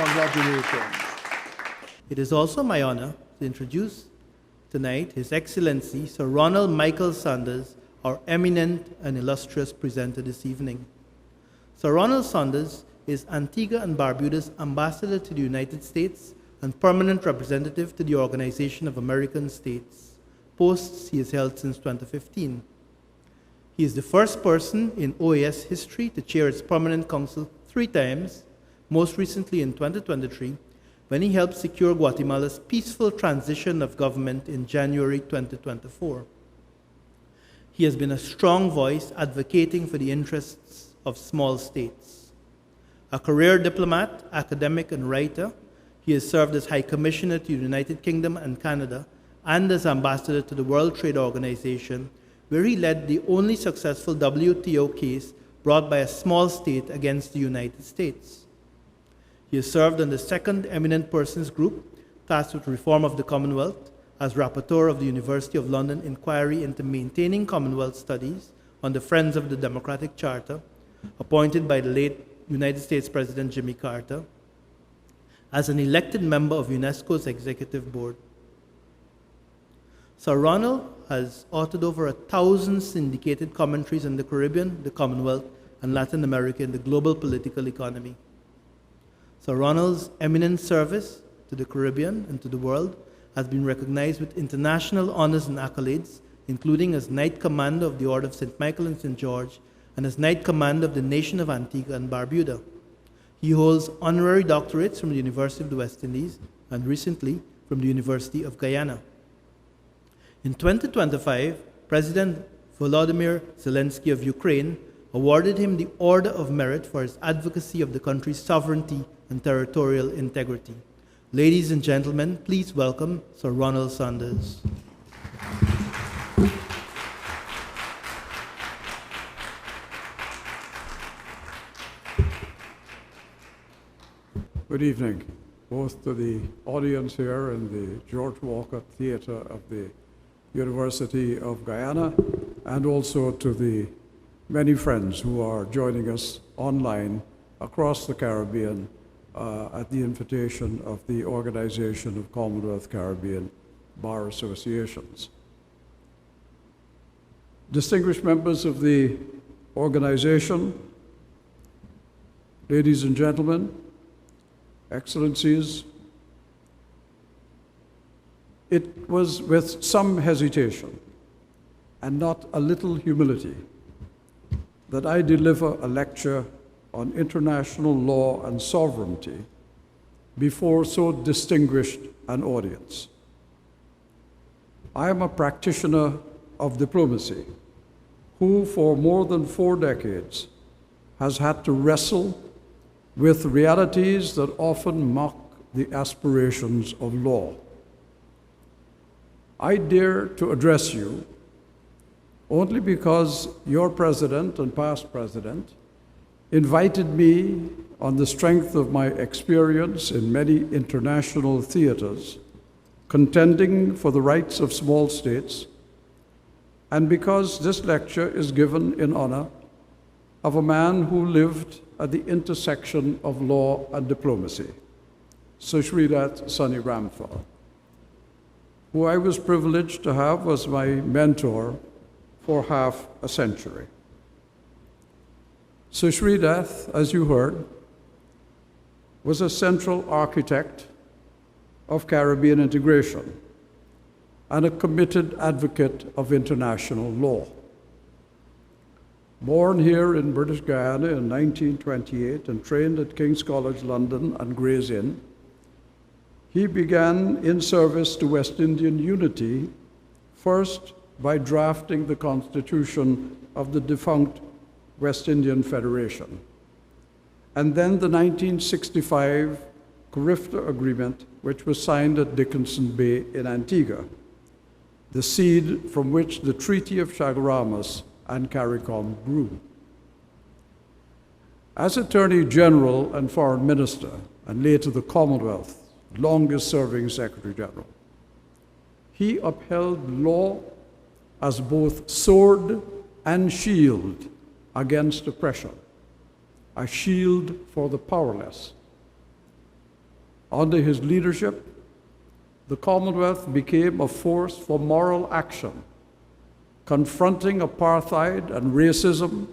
Congratulations. It is also my honor to introduce tonight His Excellency Sir Ronald Michael Sanders, our eminent and illustrious presenter this evening. Sir Ronald Sanders is Antigua and Barbuda's Ambassador to the United States and Permanent Representative to the Organization of American States, posts he has held since 2015. He is the first person in OAS history to chair its Permanent Council 3 times, most recently in 2023, when he helped secure Guatemala's peaceful transition of government in January 2024. He has been a strong voice advocating for the interests of small states. A career diplomat, academic, and writer, he has served as High Commissioner to the United Kingdom and Canada and as Ambassador to the World Trade Organization, where he led the only successful WTO case brought by a small state against the United States. He has served on the Second Eminent Persons Group, tasked with reform of the Commonwealth, as Rapporteur of the University of London Inquiry into Maintaining Commonwealth Studies on the Friends of the Democratic Charter, appointed by the late United States President Jimmy Carter, as an elected member of UNESCO's Executive Board. Sir Ronald has authored over 1,000 syndicated commentaries on the Caribbean, the Commonwealth, and Latin America in the global political economy. Sir Ronald's eminent service to the Caribbean and to the world has been recognized with international honors and accolades, including as Knight Commander of the Order of St. Michael and St. George and as Knight Commander of the Nation of Antigua and Barbuda. He holds honorary doctorates from the University of the West Indies and recently from the University of Guyana. In 2025, President Volodymyr Zelensky of Ukraine awarded him the Order of Merit for his advocacy of the country's sovereignty and territorial integrity. Ladies and gentlemen, please welcome Sir Ronald Sanders. Good evening, both to the audience here in the George Walker Theatre of the University of Guyana, and also to the many friends who are joining us online across the Caribbean at the invitation of the Organization of Commonwealth Caribbean Bar Associations. Distinguished members of the organization, ladies and gentlemen, Excellencies, it was with some hesitation and not a little humility that I deliver a lecture on international law and sovereignty before so distinguished an audience. I am a practitioner of diplomacy who, for more than 4 decades, has had to wrestle with realities that often mock the aspirations of law. I dare to address you only because your president and past president invited me on the strength of my experience in many international theaters, contending for the rights of small states, and because this lecture is given in honor of a man who lived at the intersection of law and diplomacy, Sir Shridath Ramphal, who I was privileged to have as my mentor for half a century. Sir Shridath, as you heard, was a central architect of Caribbean integration and a committed advocate of international law. Born here in British Guyana in 1928 and trained at King's College London and Gray's Inn, he began in service to West Indian unity, first by drafting the constitution of the defunct West Indian Federation, and then the 1965 Carifta Agreement, which was signed at Dickinson Bay in Antigua, the seed from which the Treaty of Chaguaramas and CARICOM grew. As Attorney General and Foreign Minister, and later the Commonwealth, longest-serving Secretary General, he upheld law as both sword and shield against oppression, a shield for the powerless. Under his leadership, the Commonwealth became a force for moral action, confronting apartheid and racism,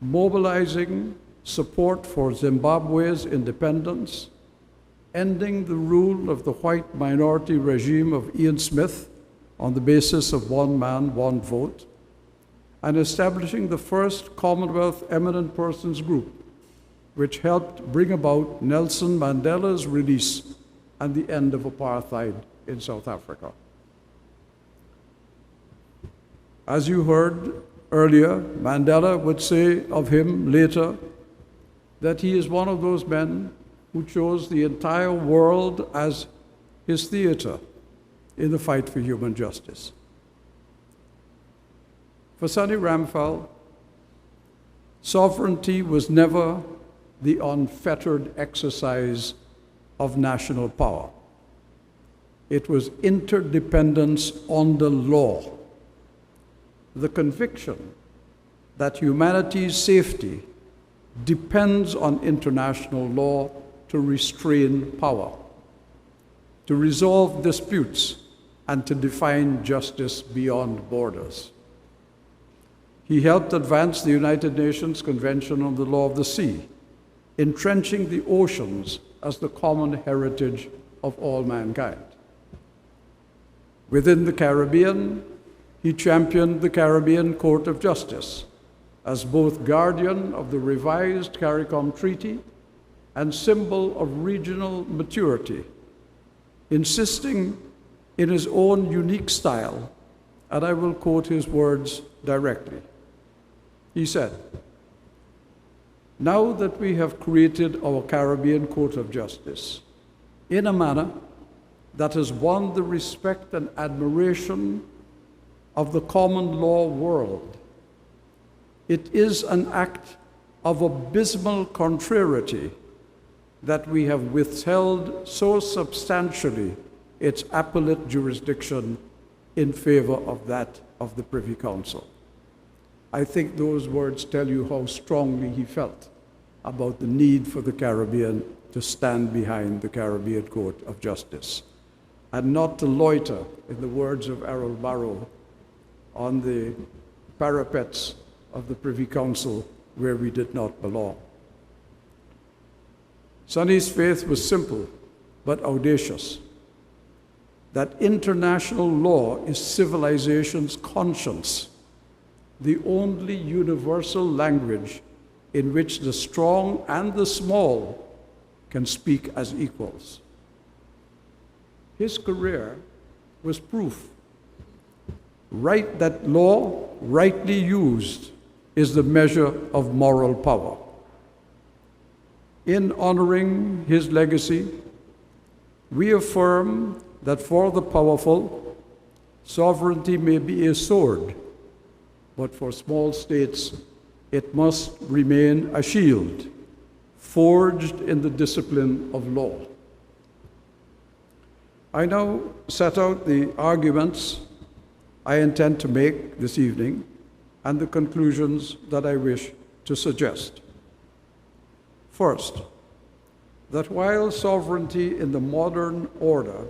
mobilizing support for Zimbabwe's independence, ending the rule of the white minority regime of Ian Smith on the basis of one man, one vote, and establishing the first Commonwealth Eminent Persons Group, which helped bring about Nelson Mandela's release and the end of apartheid in South Africa. As you heard earlier, Mandela would say of him later that he is one of those men who chose the entire world as his theater in the fight for human justice. For Sonny Ramphal, sovereignty was never the unfettered exercise of national power. It was interdependence on the law, the conviction that humanity's safety depends on international law to restrain power, to resolve disputes, and to define justice beyond borders. He helped advance the United Nations Convention on the Law of the Sea, entrenching the oceans as the common heritage of all mankind. Within the Caribbean, he championed the Caribbean Court of Justice as both guardian of the revised CARICOM Treaty and symbol of regional maturity, insisting in his own unique style, and I will quote his words directly. He said, "Now that we have created our Caribbean Court of Justice in a manner that has won the respect and admiration of the common law world, it is an act of abysmal contrariety that we have withheld so substantially its appellate jurisdiction in favor of that of the Privy Council." I think those words tell you how strongly he felt about the need for the Caribbean to stand behind the Caribbean Court of Justice and not to loiter, in the words of Errol Barrow, on the parapets of the Privy Council where we did not belong. Sonny's faith was simple but audacious, that international law is civilization's conscience, the only universal language in which the strong and the small can speak as equals. His career was proof that law, rightly used, is the measure of moral power. In honoring his legacy, we affirm that for the powerful, sovereignty may be a sword, but for small states, it must remain a shield, forged in the discipline of law. I now set out the arguments I intend to make this evening and the conclusions that I wish to suggest. First, that while sovereignty in the modern order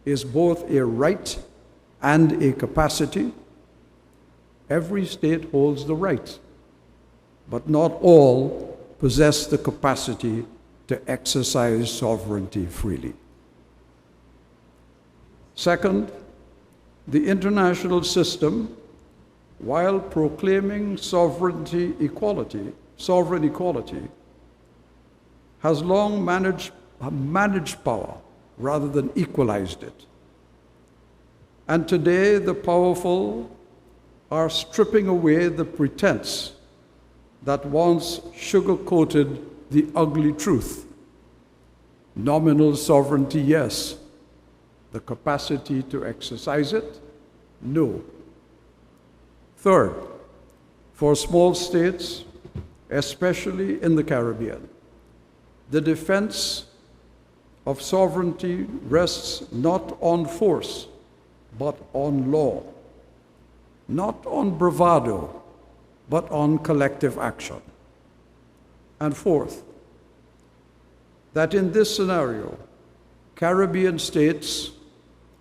is both a right and a capacity, every state holds the right, but not all possess the capacity to exercise sovereignty freely. Second, the international system, while proclaiming sovereign equality, has long managed power rather than equalized it. And today, the powerful are stripping away the pretense that once sugar-coated the ugly truth. Nominal sovereignty, yes. The capacity to exercise it, no. Third, for small states, especially in the Caribbean, the defense of sovereignty rests not on force, but on law, not on bravado, but on collective action. And fourth, that in this scenario, Caribbean states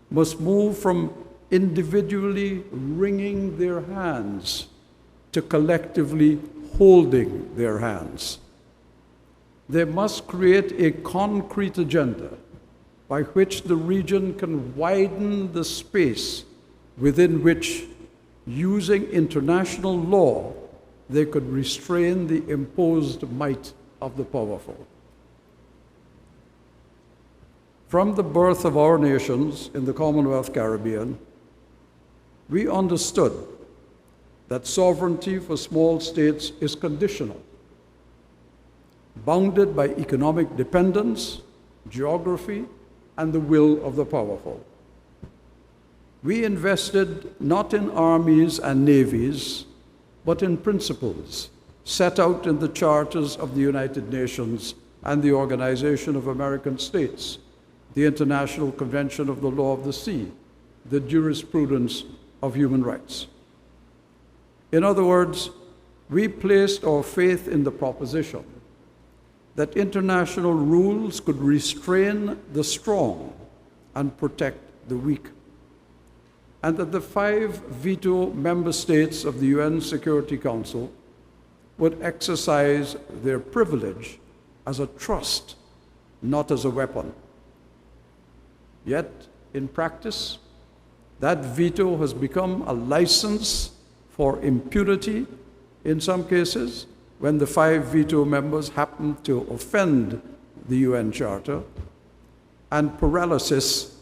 must move from individually wringing their hands to collectively holding their hands. They must create a concrete agenda by which the region can widen the space within which, using international law, they could restrain the imposed might of the powerful. From the birth of our nations in the Commonwealth Caribbean, we understood that sovereignty for small states is conditional, bounded by economic dependence, geography, and the will of the powerful. We invested not in armies and navies, but in principles set out in the charters of the United Nations and the Organization of American States, the International Convention of the Law of the Sea, the jurisprudence of human rights. In other words, we placed our faith in the proposition that international rules could restrain the strong and protect the weak, and that the 5 veto member states of the UN Security Council would exercise their privilege as a trust, not as a weapon. Yet, in practice, that veto has become a license for impunity in some cases when the 5 veto members happen to offend the UN Charter, and paralysis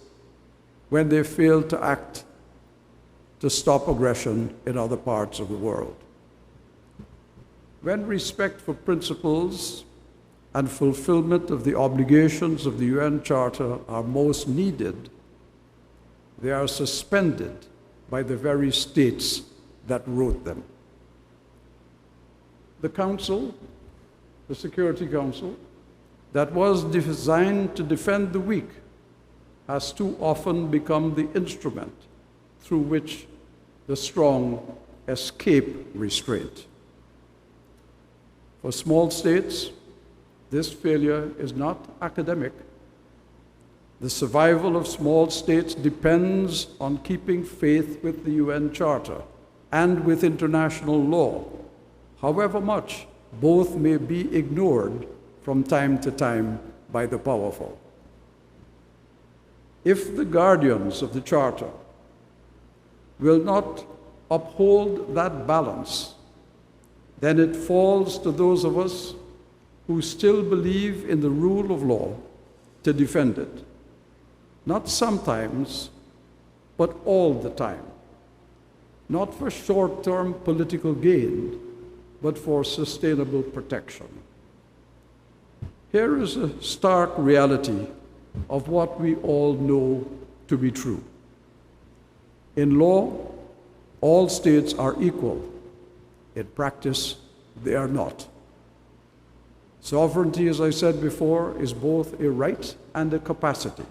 when they fail to act to stop aggression in other parts of the world. When respect for principles and fulfillment of the obligations of the UN Charter are most needed, they are suspended by the very states that wrote them. The Council, the Security Council, that was designed to defend the weak, has too often become the instrument through which the strong escape restraint. For small states, this failure is not academic. The survival of small states depends on keeping faith with the UN Charter and with international law, however much both may be ignored from time to time by the powerful. If the guardians of the Charter will not uphold that balance, then it falls to those of us who still believe in the rule of law to defend it, not sometimes, but all the time, not for short-term political gain, but for sustainable protection. Here is a stark reality of what we all know to be true. In law, all states are equal. In practice, they are not. Sovereignty, as I said before, is both a right and a capacity.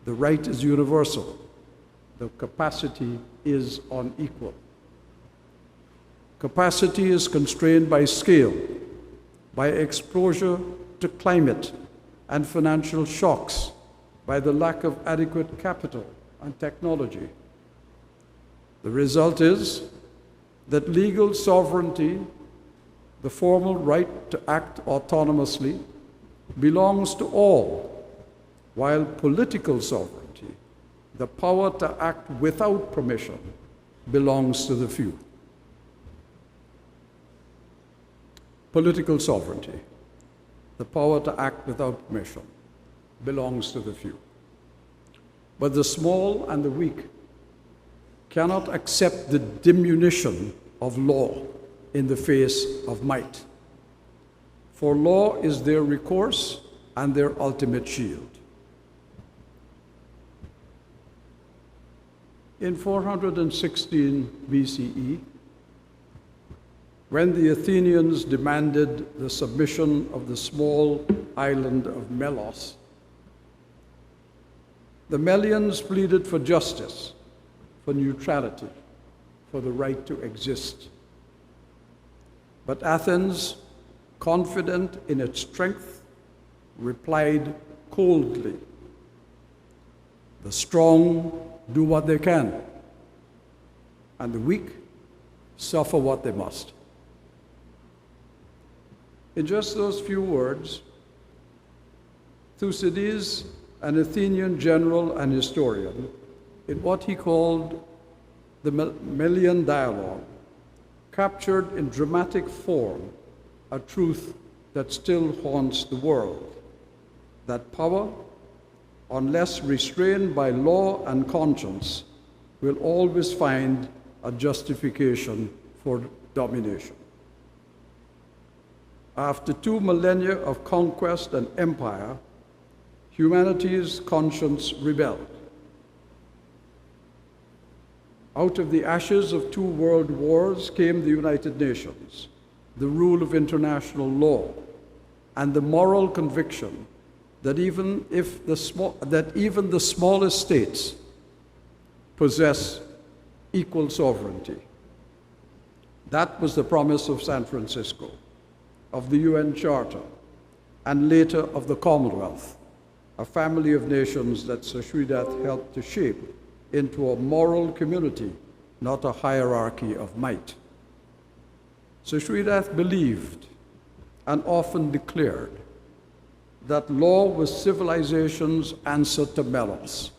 The right is universal. The capacity is unequal. Capacity is constrained by scale, by exposure to climate and financial shocks, by the lack of adequate capital and technology. The result is that legal sovereignty, the formal right to act autonomously, belongs to all, while political sovereignty, the power to act without permission, belongs to the few. Political sovereignty, the power to act without permission, belongs to the few. But the small and the weak cannot accept the diminution of law in the face of might. For law is their recourse and their ultimate shield. In 416 BCE, when the Athenians demanded the submission of the small island of Melos, the Melians pleaded for justice, for neutrality, for the right to exist. But Athens, confident in its strength replied coldly, "The strong do what they can, and the weak suffer what they must." In just those few words, Thucydides, an Athenian general and historian, in what he called the Melian Dialogue, captured in dramatic form a truth that still haunts the world, that power, unless restrained by law and conscience, will always find a justification for domination. After 2 millennia of conquest and empire, humanity's conscience rebelled. Out of the ashes of 2 world wars came the United Nations, the rule of international law, and the moral conviction that even the smallest states possess equal sovereignty. That was the promise of San Francisco, of the UN Charter, and later of the Commonwealth, a family of nations that Sir Shridath helped to shape into a moral community, not a hierarchy of might. Sir Shridath believed and often declared that law was civilization's answer to melos.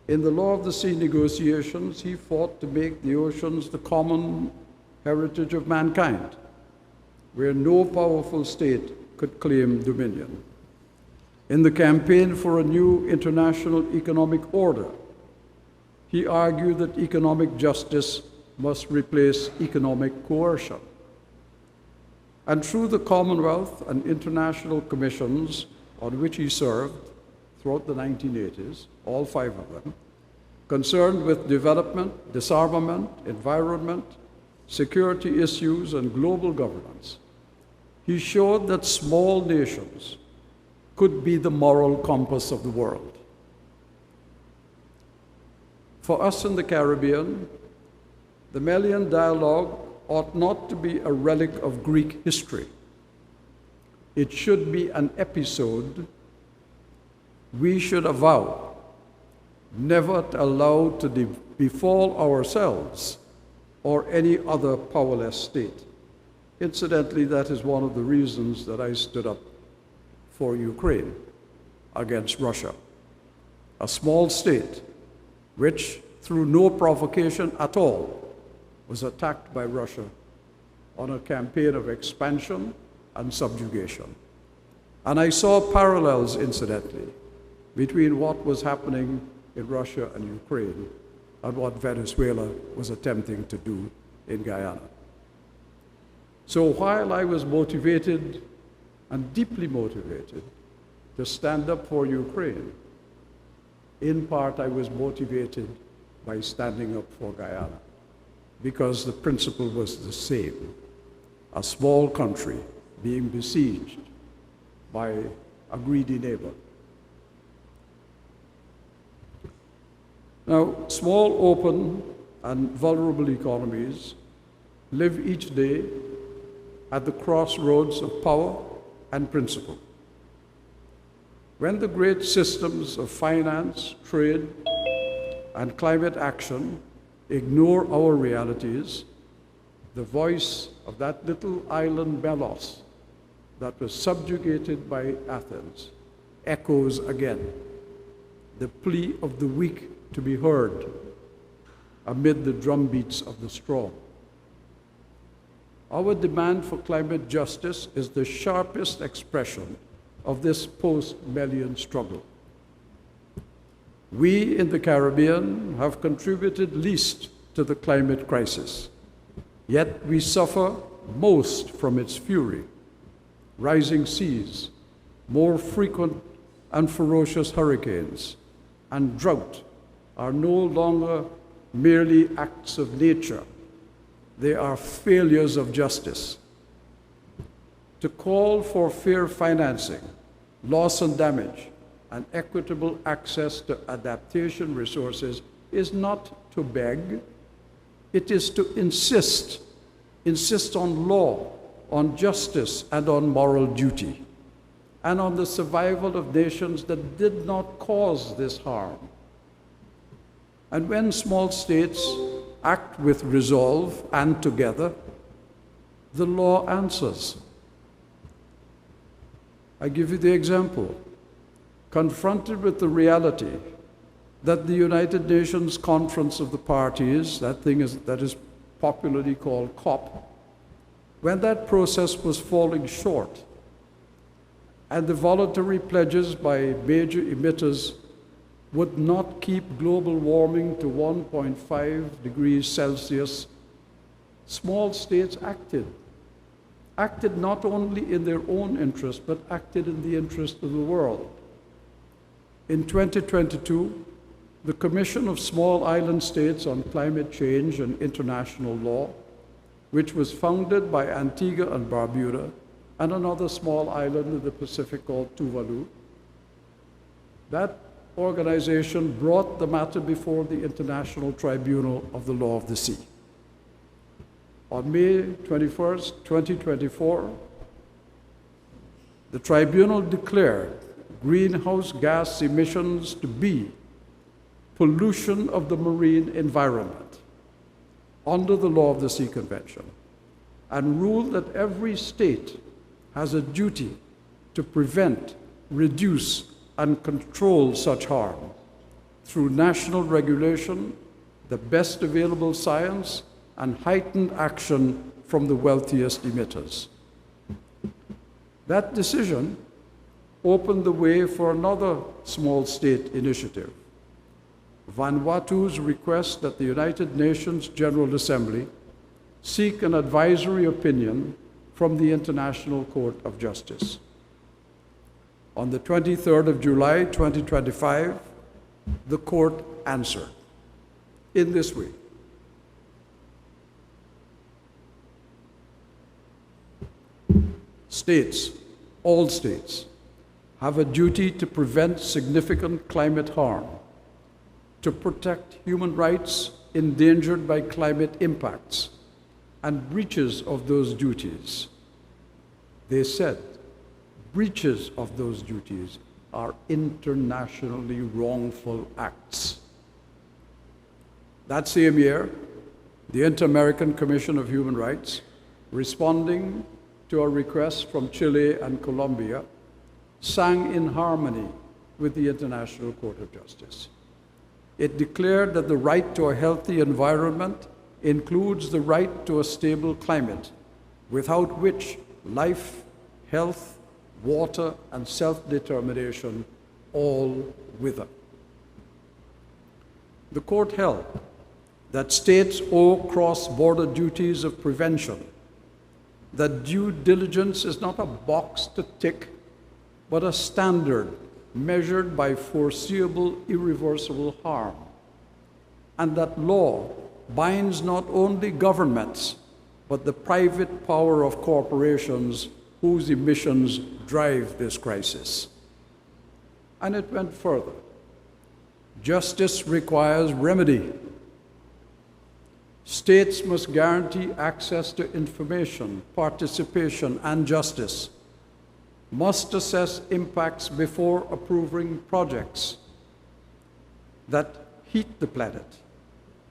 In the Law of the Sea negotiations, he fought to make the oceans the common heritage of mankind, where no powerful state could claim dominion. In the campaign for a new international economic order, he argued that economic justice must replace economic coercion. And through the Commonwealth and international commissions on which he served throughout the 1980s, all 5 of them, concerned with development, disarmament, environment, security issues, and global governance, he showed that small nations could be the moral compass of the world. For us in the Caribbean, the Melian Dialogue ought not to be a relic of Greek history. It should be an episode we should avow, never to allow to befall ourselves or any other powerless state. Incidentally, that is one of the reasons that I stood up for Ukraine against Russia, a small state which, through no provocation at all, was attacked by Russia on a campaign of expansion and subjugation. And I saw parallels, incidentally, between what was happening in Russia and Ukraine and what Venezuela was attempting to do in Guyana. So while I was motivated and deeply motivated to stand up for Ukraine, in part I was motivated by standing up for Guyana, because the principle was the same. A small country being besieged by a greedy neighbor. Now, small, open, and vulnerable economies live each day at the crossroads of power and principle. When the great systems of finance, trade, and climate action ignore our realities, the voice of that little island Melos that was subjugated by Athens echoes again, the plea of the weak to be heard amid the drumbeats of the strong. Our demand for climate justice is the sharpest expression of this post-Melian struggle. We in the Caribbean have contributed least to the climate crisis, yet we suffer most from its fury. Rising seas, more frequent and ferocious hurricanes, and drought are no longer merely acts of nature. They are failures of justice. To call for fair financing, loss and damage, and equitable access to adaptation resources is not to beg, it is to insist on law, on justice, and on moral duty. and on the survival of nations that did not cause this harm. And when small states act with resolve and together, the law answers. I give you the example. Confronted with the reality that the United Nations Conference of the Parties, that is popularly called COP, when that process was falling short, and the voluntary pledges by major emitters would not keep global warming to 1.5 degrees Celsius, small states acted not only in their own interest, but acted in the interest of the world. In 2022, the Commission of Small Island States on Climate Change and International Law, which was founded by Antigua and Barbuda and another small island in the Pacific called Tuvalu, that organization brought the matter before the International Tribunal of the Law of the Sea. On May 21st, 2024, the tribunal declared greenhouse gas emissions to be pollution of the marine environment under the Law of the Sea Convention, and ruled that every state has a duty to prevent, reduce, and control such harm through national regulation, the best available science, and heightened action from the wealthiest emitters. That decision opened the way for another small state initiative, Vanuatu's request that the United Nations General Assembly seek an advisory opinion from the International Court of Justice. On the 23rd of July, 2025, the court answered in this way. States, all states, have a duty to prevent significant climate harm, to protect human rights endangered by climate impacts and breaches of those duties. They said breaches of those duties are internationally wrongful acts. That same year, the Inter-American Commission of Human Rights, responding to a request from Chile and Colombia, sang in harmony with the International Court of Justice. It declared that the right to a healthy environment includes the right to a stable climate, without which life, health, water, and self-determination all wither. The court held that states owe cross-border duties of prevention, that due diligence is not a box to tick, but a standard measured by foreseeable, irreversible harm, and that law binds not only governments, but the private power of corporations whose emissions drive this crisis. And it went further. Justice requires remedy. States must guarantee access to information, participation, and justice, must assess impacts before approving projects that heat the planet,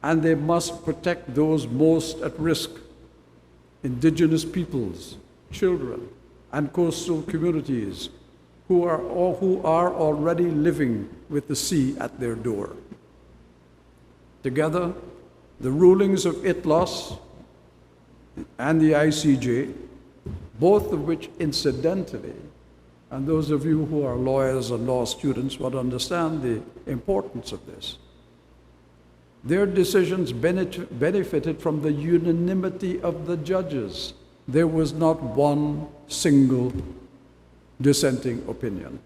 and they must protect those most at risk: indigenous peoples, children, and coastal communities who are already living with the sea at their door. Together, the rulings of ITLOS and the ICJ, both of which incidentally, and those of you who are lawyers and law students would understand the importance of this, their decisions benefited from the unanimity of the judges. There was not one single dissenting opinion.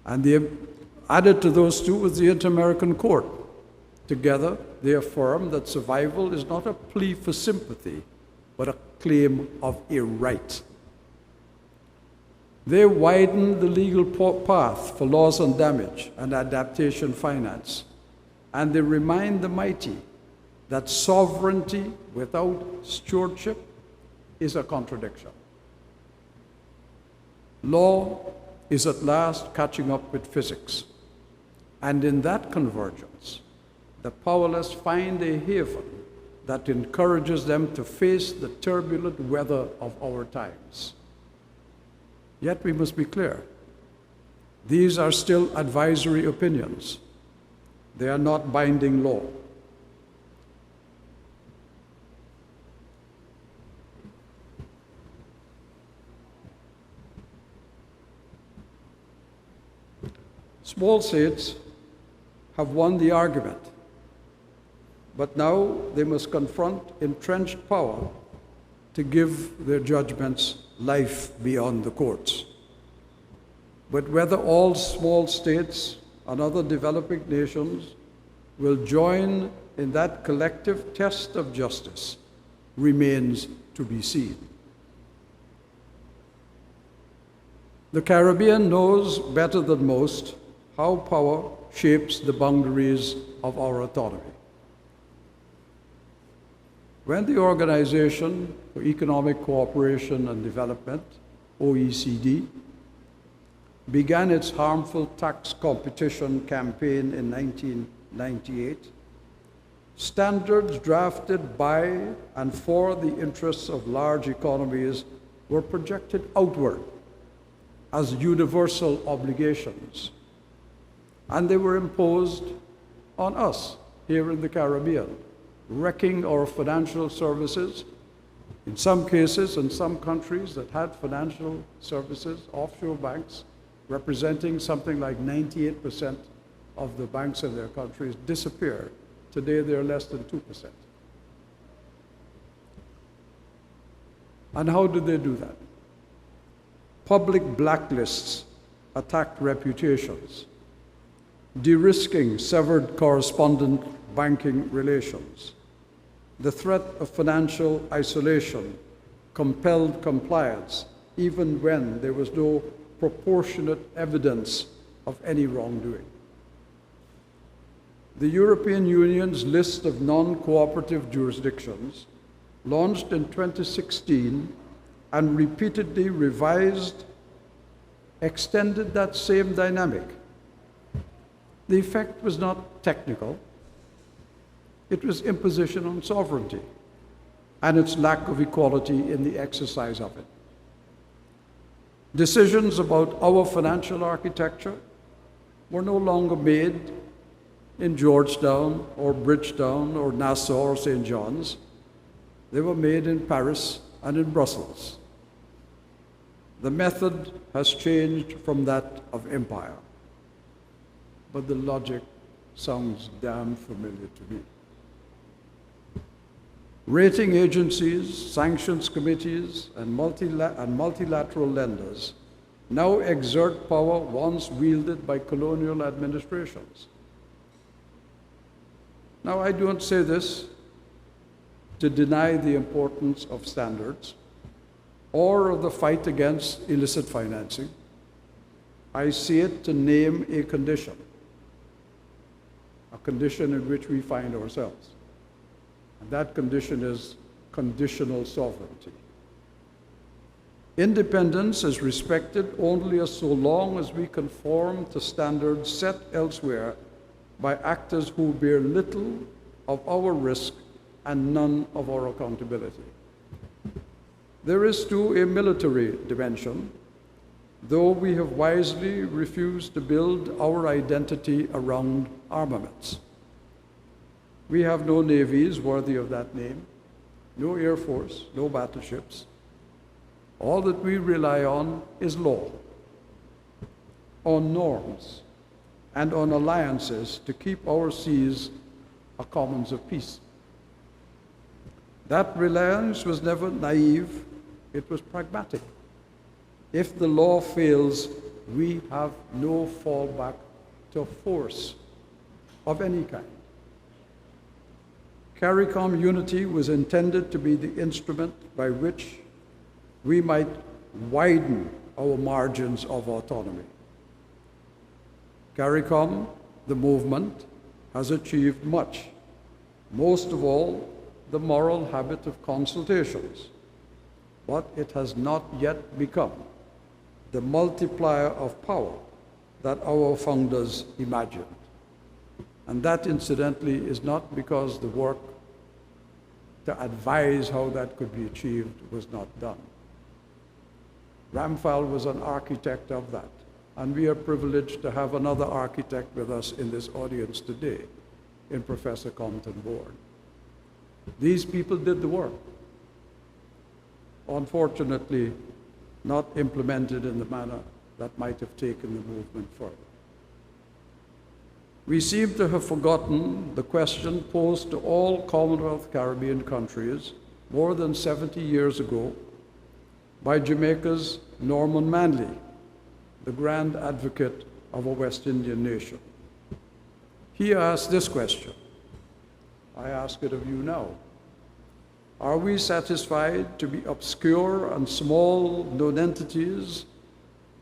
And added to those two was the Inter-American Court. Together, they affirmed that survival is not a plea for sympathy, but a claim of a right. They widened the legal path for loss and damage and adaptation finance, and they remind the mighty that sovereignty without stewardship is a contradiction. Law is at last catching up with physics. And in that convergence, the powerless find a haven that encourages them to face the turbulent weather of our times. Yet we must be clear, these are still advisory opinions. They are not binding law. Small states have won the argument, but now they must confront entrenched power to give their judgments life beyond the courts. But whether all small states and other developing nations will join in that collective test of justice remains to be seen. The Caribbean knows better than most how power shapes the boundaries of our autonomy. When the Organization for Economic Cooperation and Development, OECD, began its harmful tax competition campaign in 1998, standards drafted by and for the interests of large economies were projected outward as universal obligations, and they were imposed on us here in the Caribbean, wrecking our financial services. In some cases, in some countries that had financial services, offshore banks, representing something like 98% of the banks in their countries, disappeared. Today, they're less than 2%. And how did they do that? Public blacklists attacked reputations, de-risking severed correspondent banking relations. The threat of financial isolation compelled compliance, even when there was no proportionate evidence of any wrongdoing. The European Union's list of non-cooperative jurisdictions, launched in 2016 and repeatedly revised, extended that same dynamic. The effect was not technical. It was imposition on sovereignty and its lack of equality in the exercise of it. Decisions about our financial architecture were no longer made in Georgetown or Bridgetown or Nassau or St. John's. They were made in Paris and in Brussels. The method has changed from that of empire, but the logic sounds damn familiar to me. Rating agencies, sanctions committees, and multilateral lenders now exert power once wielded by colonial administrations. Now, I don't say this to deny the importance of standards or of the fight against illicit financing. I say it to name a condition in which we find ourselves. And that condition is conditional sovereignty. Independence is respected only so long as we conform to standards set elsewhere by actors who bear little of our risk and none of our accountability. There is too a military dimension, though we have wisely refused to build our identity around armaments. We have no navies worthy of that name, no air force, no battleships. All that we rely on is law, on norms, and on alliances to keep our seas a commons of peace. That reliance was never naive, it was pragmatic. If the law fails, we have no fallback to force of any kind. CARICOM unity was intended to be the instrument by which we might widen our margins of autonomy. CARICOM, the movement, has achieved much, most of all the moral habit of consultations, but it has not yet become the multiplier of power that our founders imagined. And that, incidentally, is not because the work to advise how that could be achieved was not done. Ramphal was an architect of that, and we are privileged to have another architect with us in this audience today, in Professor Compton Bourne. These people did the work. Unfortunately, not implemented in the manner that might have taken the movement further. We seem to have forgotten the question posed to all Commonwealth Caribbean countries more than 70 years ago by Jamaica's Norman Manley, the grand advocate of a West Indian nation. He asked this question. I ask it of you now. Are we satisfied to be obscure and small nonentities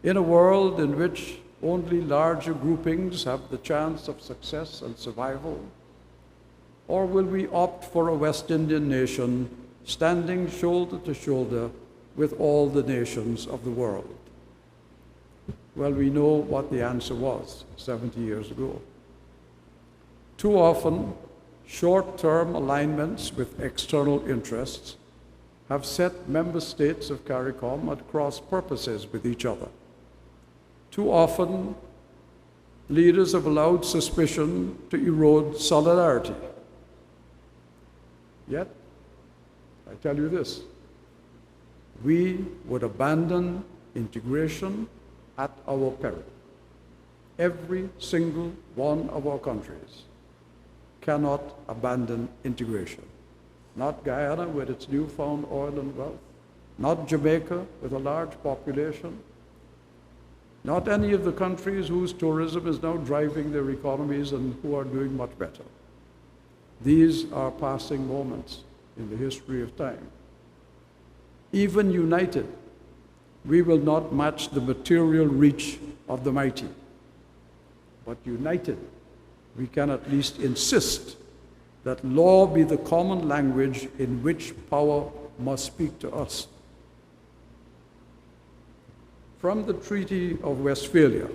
in a world in which only larger groupings have the chance of success and survival? Or will we opt for a West Indian nation standing shoulder to shoulder with all the nations of the world? Well, we know what the answer was 70 years ago. Too often, short-term alignments with external interests have set member states of CARICOM at cross purposes with each other. Too often, leaders have allowed suspicion to erode solidarity. Yet, I tell you this, we would abandon integration at our peril. Every single one of our countries cannot abandon integration. Not Guyana with its newfound oil and wealth, not Jamaica with a large population, not any of the countries whose tourism is now driving their economies and who are doing much better. These are passing moments in the history of time. Even united, we will not match the material reach of the mighty. But united, we can at least insist that law be the common language in which power must speak to us. From the Treaty of Westphalia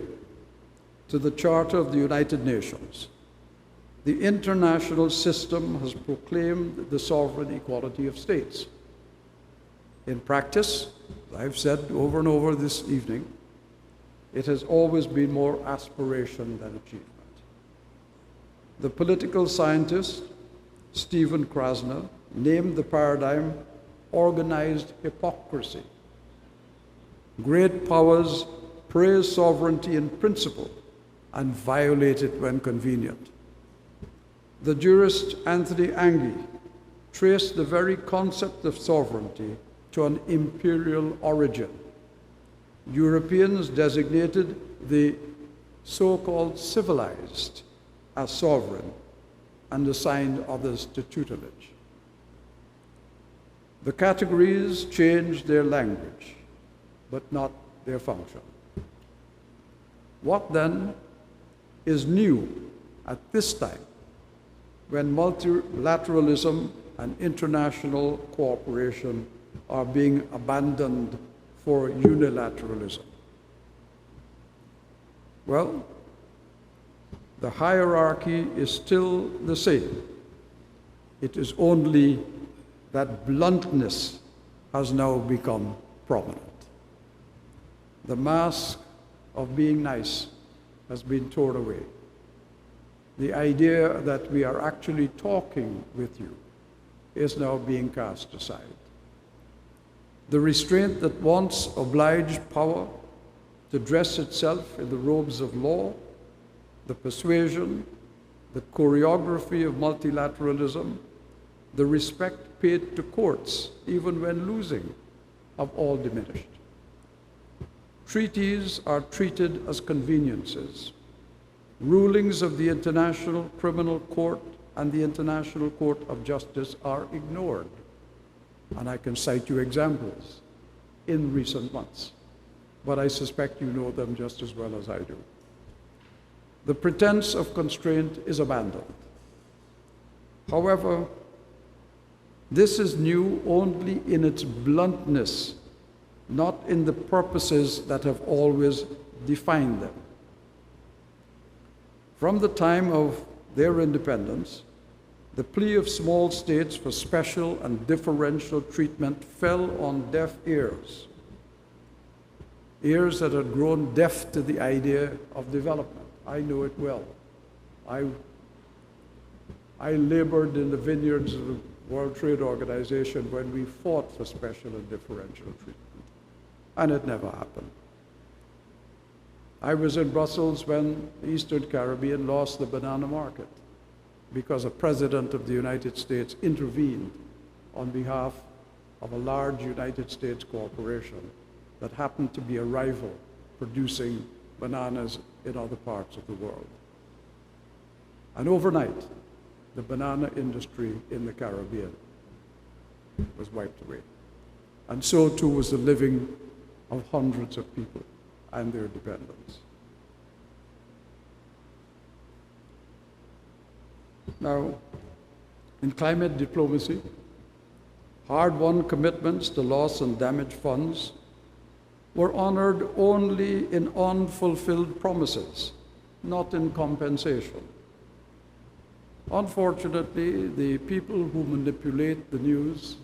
to the Charter of the United Nations, the international system has proclaimed the sovereign equality of states. In practice, as I've said over and over this evening, it has always been more aspiration than achievement. The political scientist Stephen Krasner named the paradigm organized hypocrisy. Great powers praise sovereignty in principle and violate it when convenient. The jurist Anthony Angie traced the very concept of sovereignty to an imperial origin. Europeans designated the so-called civilized as sovereign and assigned others to tutelage. The categories changed their language, but not their function. What then is new at this time when multilateralism and international cooperation are being abandoned for unilateralism? Well, the hierarchy is still the same. It is only that bluntness has now become prominent. The mask of being nice has been torn away. The idea that we are actually talking with you is now being cast aside. The restraint that once obliged power to dress itself in the robes of law, the persuasion, the choreography of multilateralism, the respect paid to courts, even when losing, have all diminished. Treaties are treated as conveniences. Rulings of the International Criminal Court and the International Court of Justice are ignored. And I can cite you examples in recent months, but I suspect you know them just as well as I do. The pretense of constraint is abandoned. However, this is new only in its bluntness not in the purposes that have always defined them. From the time of their independence, the plea of small states for special and differential treatment fell on deaf ears, ears that had grown deaf to the idea of development. I know it well. I labored in the vineyards of the World Trade Organization when we fought for special and differential treatment, and it never happened. I was in Brussels when the Eastern Caribbean lost the banana market because a president of the United States intervened on behalf of a large United States corporation that happened to be a rival producing bananas in other parts of the world. And overnight, the banana industry in the Caribbean was wiped away. And so too was the living of hundreds of people and their dependents. Now, in climate diplomacy, hard-won commitments to loss and damage funds were honored only in unfulfilled promises, not in compensation. Unfortunately, the people who manipulate the news,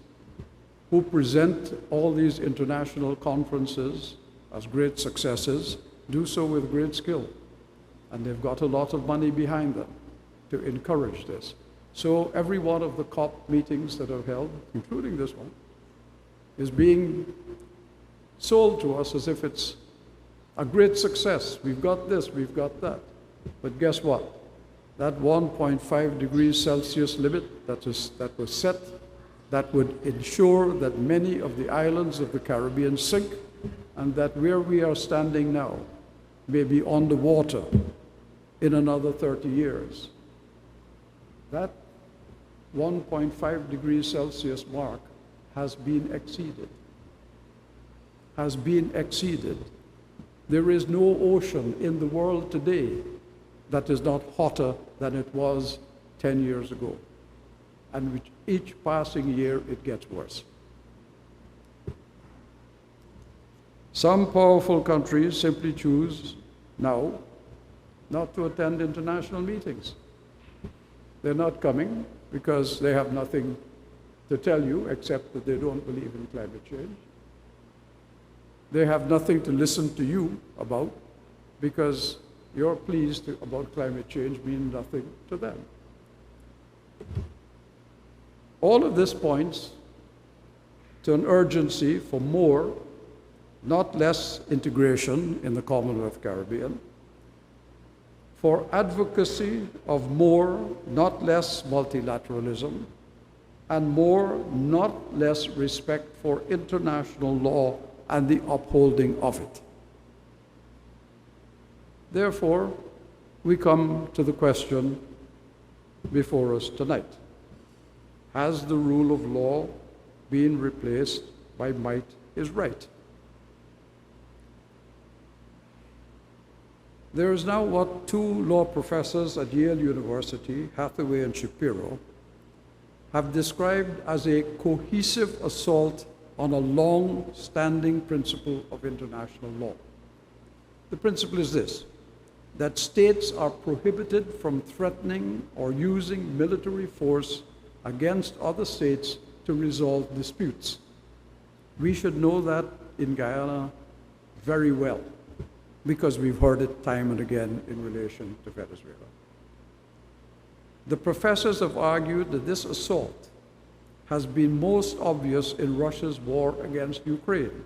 who present all these international conferences as great successes, do so with great skill. And they've got a lot of money behind them to encourage this. So every one of the COP meetings that are held, including this one, is being sold to us as if it's a great success. We've got this, we've got that. But guess what? That 1.5 degrees Celsius limit that was set, that would ensure that many of the islands of the Caribbean sink, and that where we are standing now may be underwater in another 30 years. That 1.5 degrees Celsius mark has been exceeded. Has been exceeded. There is no ocean in the world today that is not hotter than it was 10 years ago. And with each passing year, it gets worse. Some powerful countries simply choose now not to attend international meetings. They're not coming because they have nothing to tell you except that they don't believe in climate change. They have nothing to listen to you about because your pleas about climate change mean nothing to them. All of this points to an urgency for more, not less, integration in the Commonwealth Caribbean, for advocacy of more, not less, multilateralism, and more, not less, respect for international law and the upholding of it. Therefore, we come to the question before us tonight. Has the rule of law been replaced by might is right? There is now what two law professors at Yale University, Hathaway and Shapiro, have described as a cohesive assault on a long-standing principle of international law. The principle is this: that states are prohibited from threatening or using military force against other states to resolve disputes. We should know that in Guyana very well, because we've heard it time and again in relation to Venezuela. The professors have argued that this assault has been most obvious in Russia's war against Ukraine,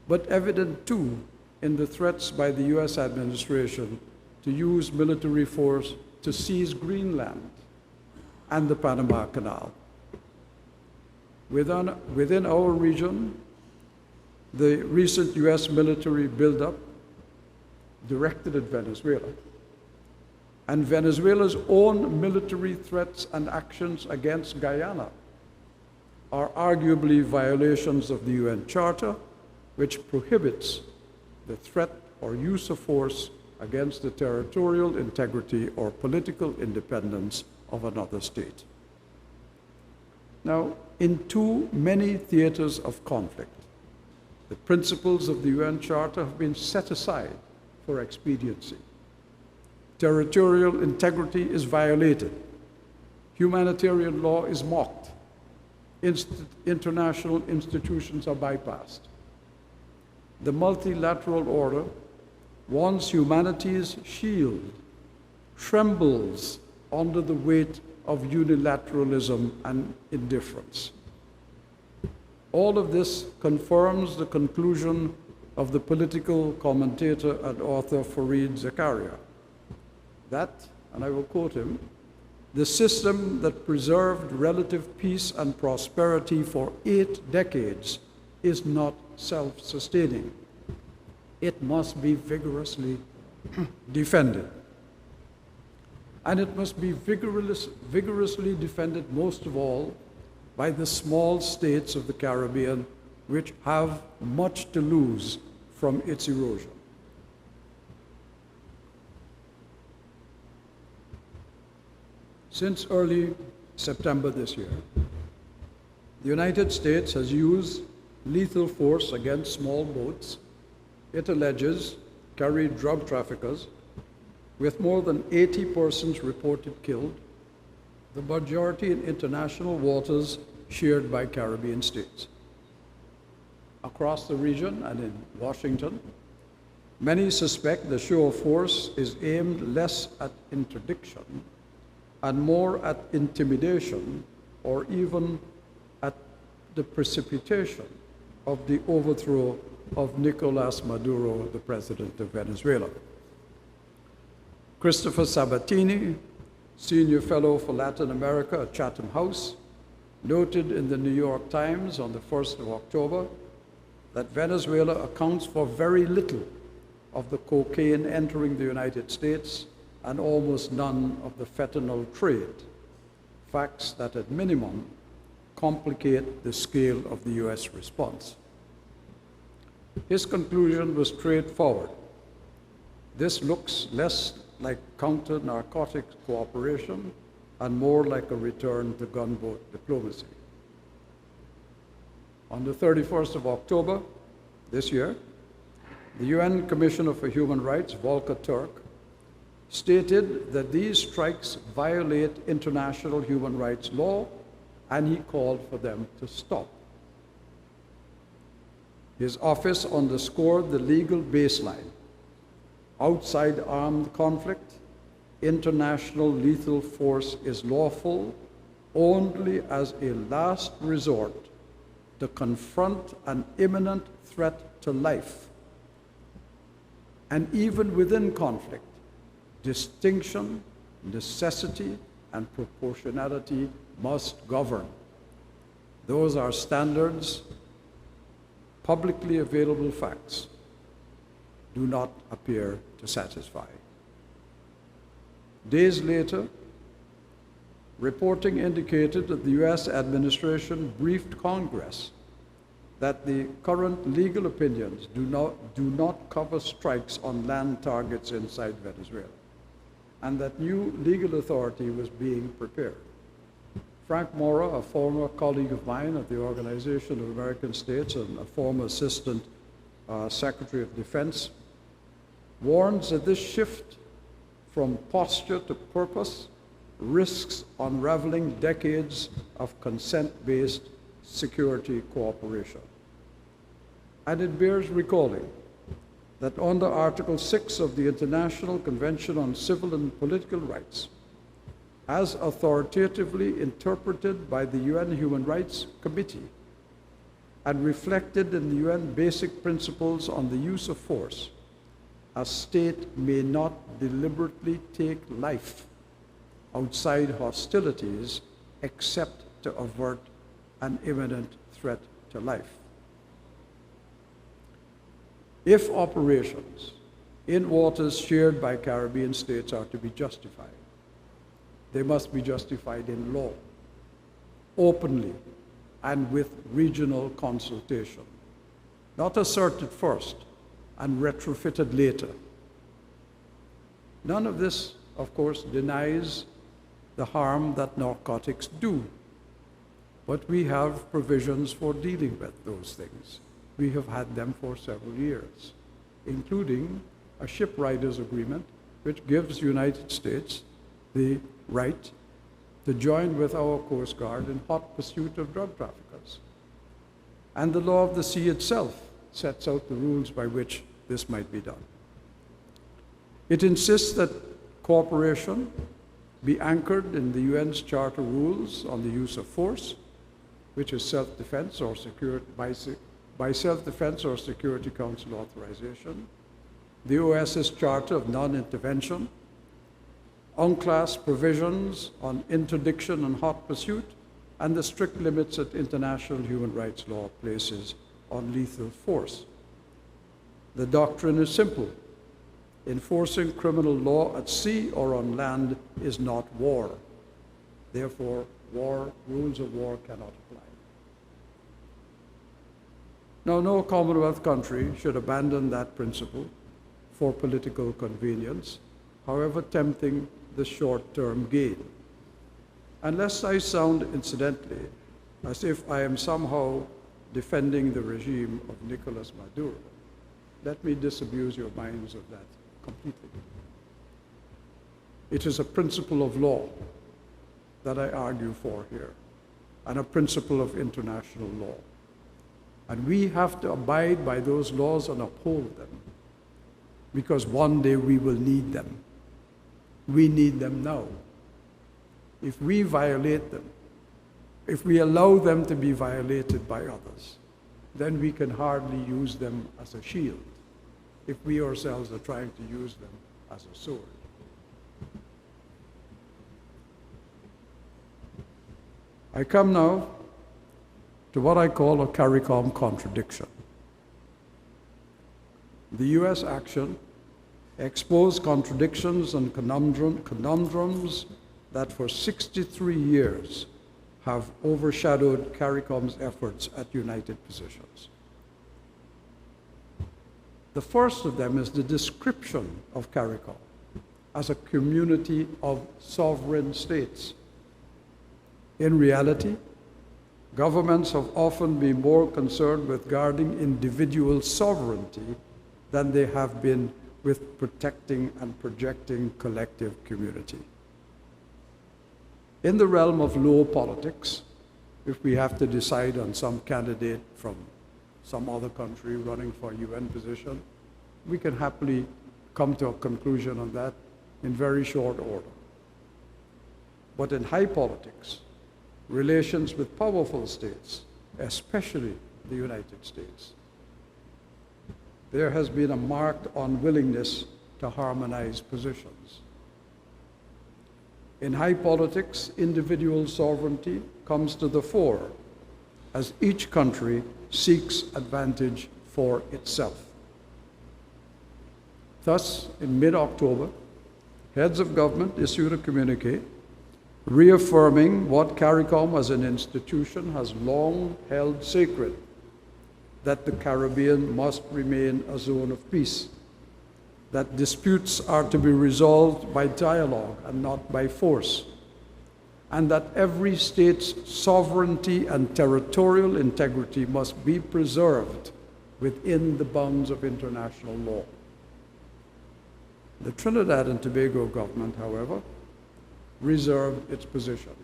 but evident too in the threats by the US administration to use military force to seize Greenland and the Panama Canal. Within our region, the recent US military buildup directed at Venezuela, and Venezuela's own military threats and actions against Guyana are arguably violations of the UN Charter, which prohibits the threat or use of force against the territorial integrity or political independence of another state. Now, in too many theaters of conflict, The principles of the UN Charter have been set aside for expediency. Territorial integrity is violated. Humanitarian law is mocked. International institutions are bypassed. The multilateral order, once humanity's shield, trembles under the weight of unilateralism and indifference. All of this confirms the conclusion of the political commentator and author Fareed Zakaria, that, and I will quote him, "The system that preserved relative peace and prosperity for 8 decades is not self-sustaining. It must be vigorously defended. And it must be vigorously defended most of all by the small states of the Caribbean, which have much to lose from its erosion." Since early September this year, the United States has used lethal force against small boats it alleges carry drug traffickers, with more than 80 persons reported killed, the majority in international waters shared by Caribbean states. Across the region and in Washington, many suspect the show of force is aimed less at interdiction and more at intimidation, or even at the precipitation of the overthrow of Nicolás Maduro, the president of Venezuela. Christopher Sabatini, senior fellow for Latin America at Chatham House, noted in the New York Times on the 1st of October that Venezuela accounts for very little of the cocaine entering the United States and almost none of the fentanyl trade, facts that at minimum complicate the scale of the US response. His conclusion was straightforward. This looks less like counter-narcotics cooperation and more like a return to gunboat diplomacy. On the 31st of October this year, the UN Commissioner for Human Rights, Volker Turk, stated that these strikes violate international human rights law, and he called for them to stop. His office underscored the legal baseline. Outside armed conflict, international lethal force is lawful only as a last resort to confront an imminent threat to life. And even within conflict, distinction, necessity, and proportionality must govern. Those are standards. Publicly available facts do not appear to satisfy. Days later, reporting indicated that the US administration briefed Congress that the current legal opinions do not cover strikes on land targets inside Venezuela, and that new legal authority was being prepared. Frank Mora, a former colleague of mine at the Organization of American States and a former Assistant Secretary of Defense, warns that this shift from posture to purpose risks unraveling decades of consent-based security cooperation. And it bears recalling that under Article 6 of the International Convention on Civil and Political Rights, as authoritatively interpreted by the UN Human Rights Committee and reflected in the UN Basic Principles on the Use of Force, a state may not deliberately take life outside hostilities except to avert an imminent threat to life. If operations in waters shared by Caribbean states are to be justified, they must be justified in law, openly, and with regional consultation, not asserted first and retrofitted later. None of this, of course, denies the harm that narcotics do, but we have provisions for dealing with those things. We have had them for several years, including a shipwriters agreement, which gives the United States the right to join with our Coast Guard in hot pursuit of drug traffickers. And the law of the sea itself sets out the rules by which this might be done. It insists that cooperation be anchored in the UN's Charter rules on the use of force, which is self-defense or security, by self-defense or Security Council authorization, the OS's Charter of Non-Intervention, UNCLOS provisions on interdiction and hot pursuit, and the strict limits that international human rights law places on lethal force. The doctrine is simple. Enforcing criminal law at sea or on land is not war. Therefore, rules of war cannot apply. Now, no Commonwealth country should abandon that principle for political convenience, however tempting the short-term gain. Unless I sound, incidentally, as if I am somehow defending the regime of Nicolas Maduro, let me disabuse your minds of that completely. It is a principle of law that I argue for here, and a principle of international law. And we have to abide by those laws and uphold them, because one day we will need them. We need them now. If we violate them, if we allow them to be violated by others, then we can hardly use them as a shield, if we ourselves are trying to use them as a sword. I come now to what I call a CARICOM contradiction. The US action exposed contradictions and conundrums that for 63 years have overshadowed CARICOM's efforts at united positions. The first of them is the description of CARICOM as a community of sovereign states. In reality, governments have often been more concerned with guarding individual sovereignty than they have been with protecting and projecting collective community. In the realm of low politics, if we have to decide on some candidate from some other country running for a UN position, we can happily come to a conclusion on that in very short order. But in high politics, relations with powerful states, especially the United States, there has been a marked unwillingness to harmonize positions. In high politics, individual sovereignty comes to the fore as each country seeks advantage for itself. Thus, in mid-October, heads of government issued a communiqué reaffirming what CARICOM as an institution has long held sacred, that the Caribbean must remain a zone of peace, that disputes are to be resolved by dialogue and not by force, and that every state's sovereignty and territorial integrity must be preserved within the bounds of international law. The Trinidad and Tobago government, however, reserved its position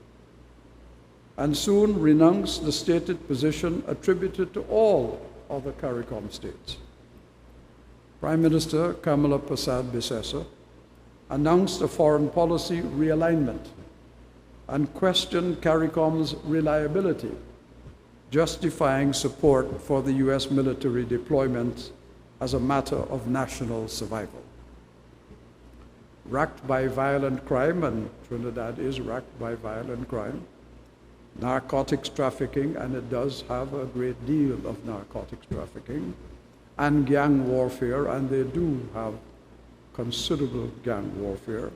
and soon renounced the stated position attributed to all other CARICOM states. Prime Minister Kamala Persad-Bissessar announced a foreign policy realignment and questioned CARICOM's reliability, justifying support for the US military deployment as a matter of national survival. Racked by violent crime, and Trinidad is racked by violent crime, narcotics trafficking, and it does have a great deal of narcotics trafficking, and gang warfare, and they do have considerable gang warfare.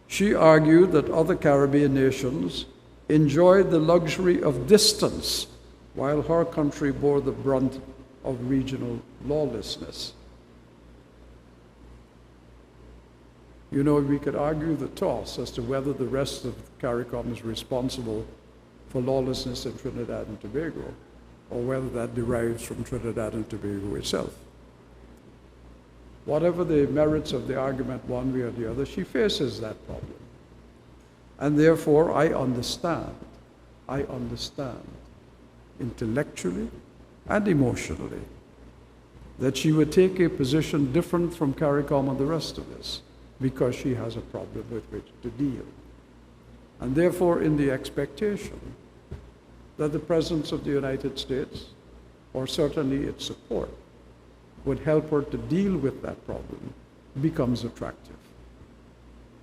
She argued that other Caribbean nations enjoyed the luxury of distance while her country bore the brunt of regional lawlessness. You know, we could argue the toss as to whether the rest of CARICOM is responsible for lawlessness in Trinidad and Tobago. or whether that derives from Trinidad and Tobago itself. Whatever the merits of the argument one way or the other, she faces that problem. And therefore, I understand intellectually and emotionally that she would take a position different from CARICOM and the rest of this because she has a problem with which to deal. And therefore, in the expectation that the presence of the United States, or certainly its support, would help her to deal with that problem, becomes attractive.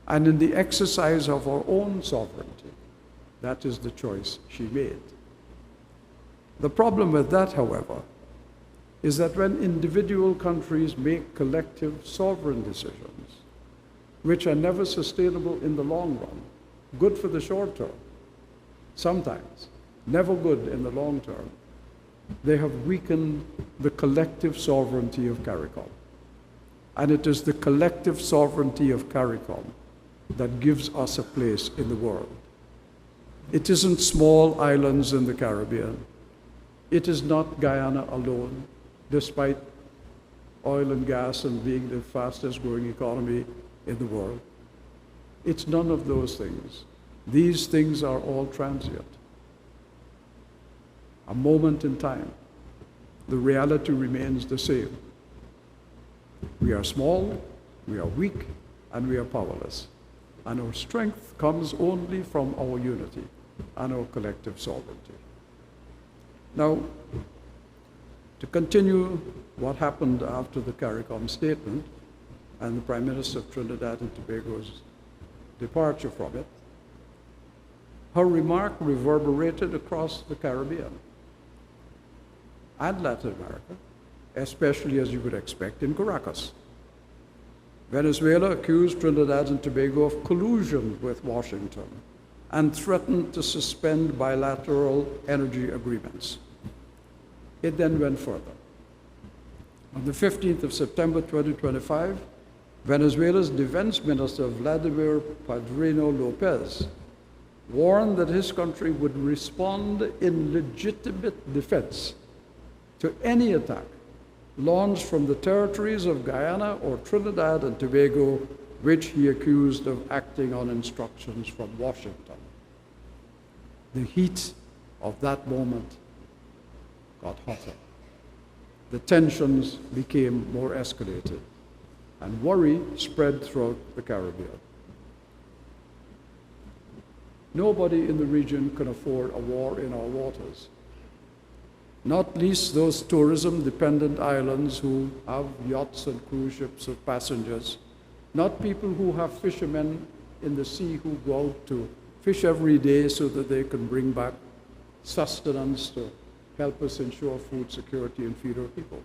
And in the exercise of her own sovereignty, that is the choice she made. The problem with that, however, is that when individual countries make collective sovereign decisions, which are never sustainable in the long run, good for the short term, sometimes, never good in the long term, they have weakened the collective sovereignty of CARICOM. And it is the collective sovereignty of CARICOM that gives us a place in the world. It isn't small islands in the Caribbean. It is not Guyana alone, despite oil and gas and being the fastest growing economy in the world. It's none of those things. These things are all transient. A moment in time. The reality remains the same. We are small, we are weak, and we are powerless. And our strength comes only from our unity and our collective sovereignty. Now, to continue what happened after the CARICOM statement and the Prime Minister of Trinidad and Tobago's departure from it, her remark reverberated across the Caribbean and Latin America, especially as you would expect in Caracas. Venezuela accused Trinidad and Tobago of collusion with Washington and threatened to suspend bilateral energy agreements. It then went further. On the 15th of September 2025, Venezuela's Defense Minister Vladimir Padrino Lopez warned that his country would respond in legitimate defense to any attack launched from the territories of Guyana or Trinidad and Tobago, which he accused of acting on instructions from Washington. The heat of that moment got hotter. The tensions became more escalated, and worry spread throughout the Caribbean. Nobody in the region can afford a war in our waters, not least those tourism-dependent islands who have yachts and cruise ships with passengers, not people who have fishermen in the sea who go out to fish every day so that they can bring back sustenance to help us ensure food security and feed our people.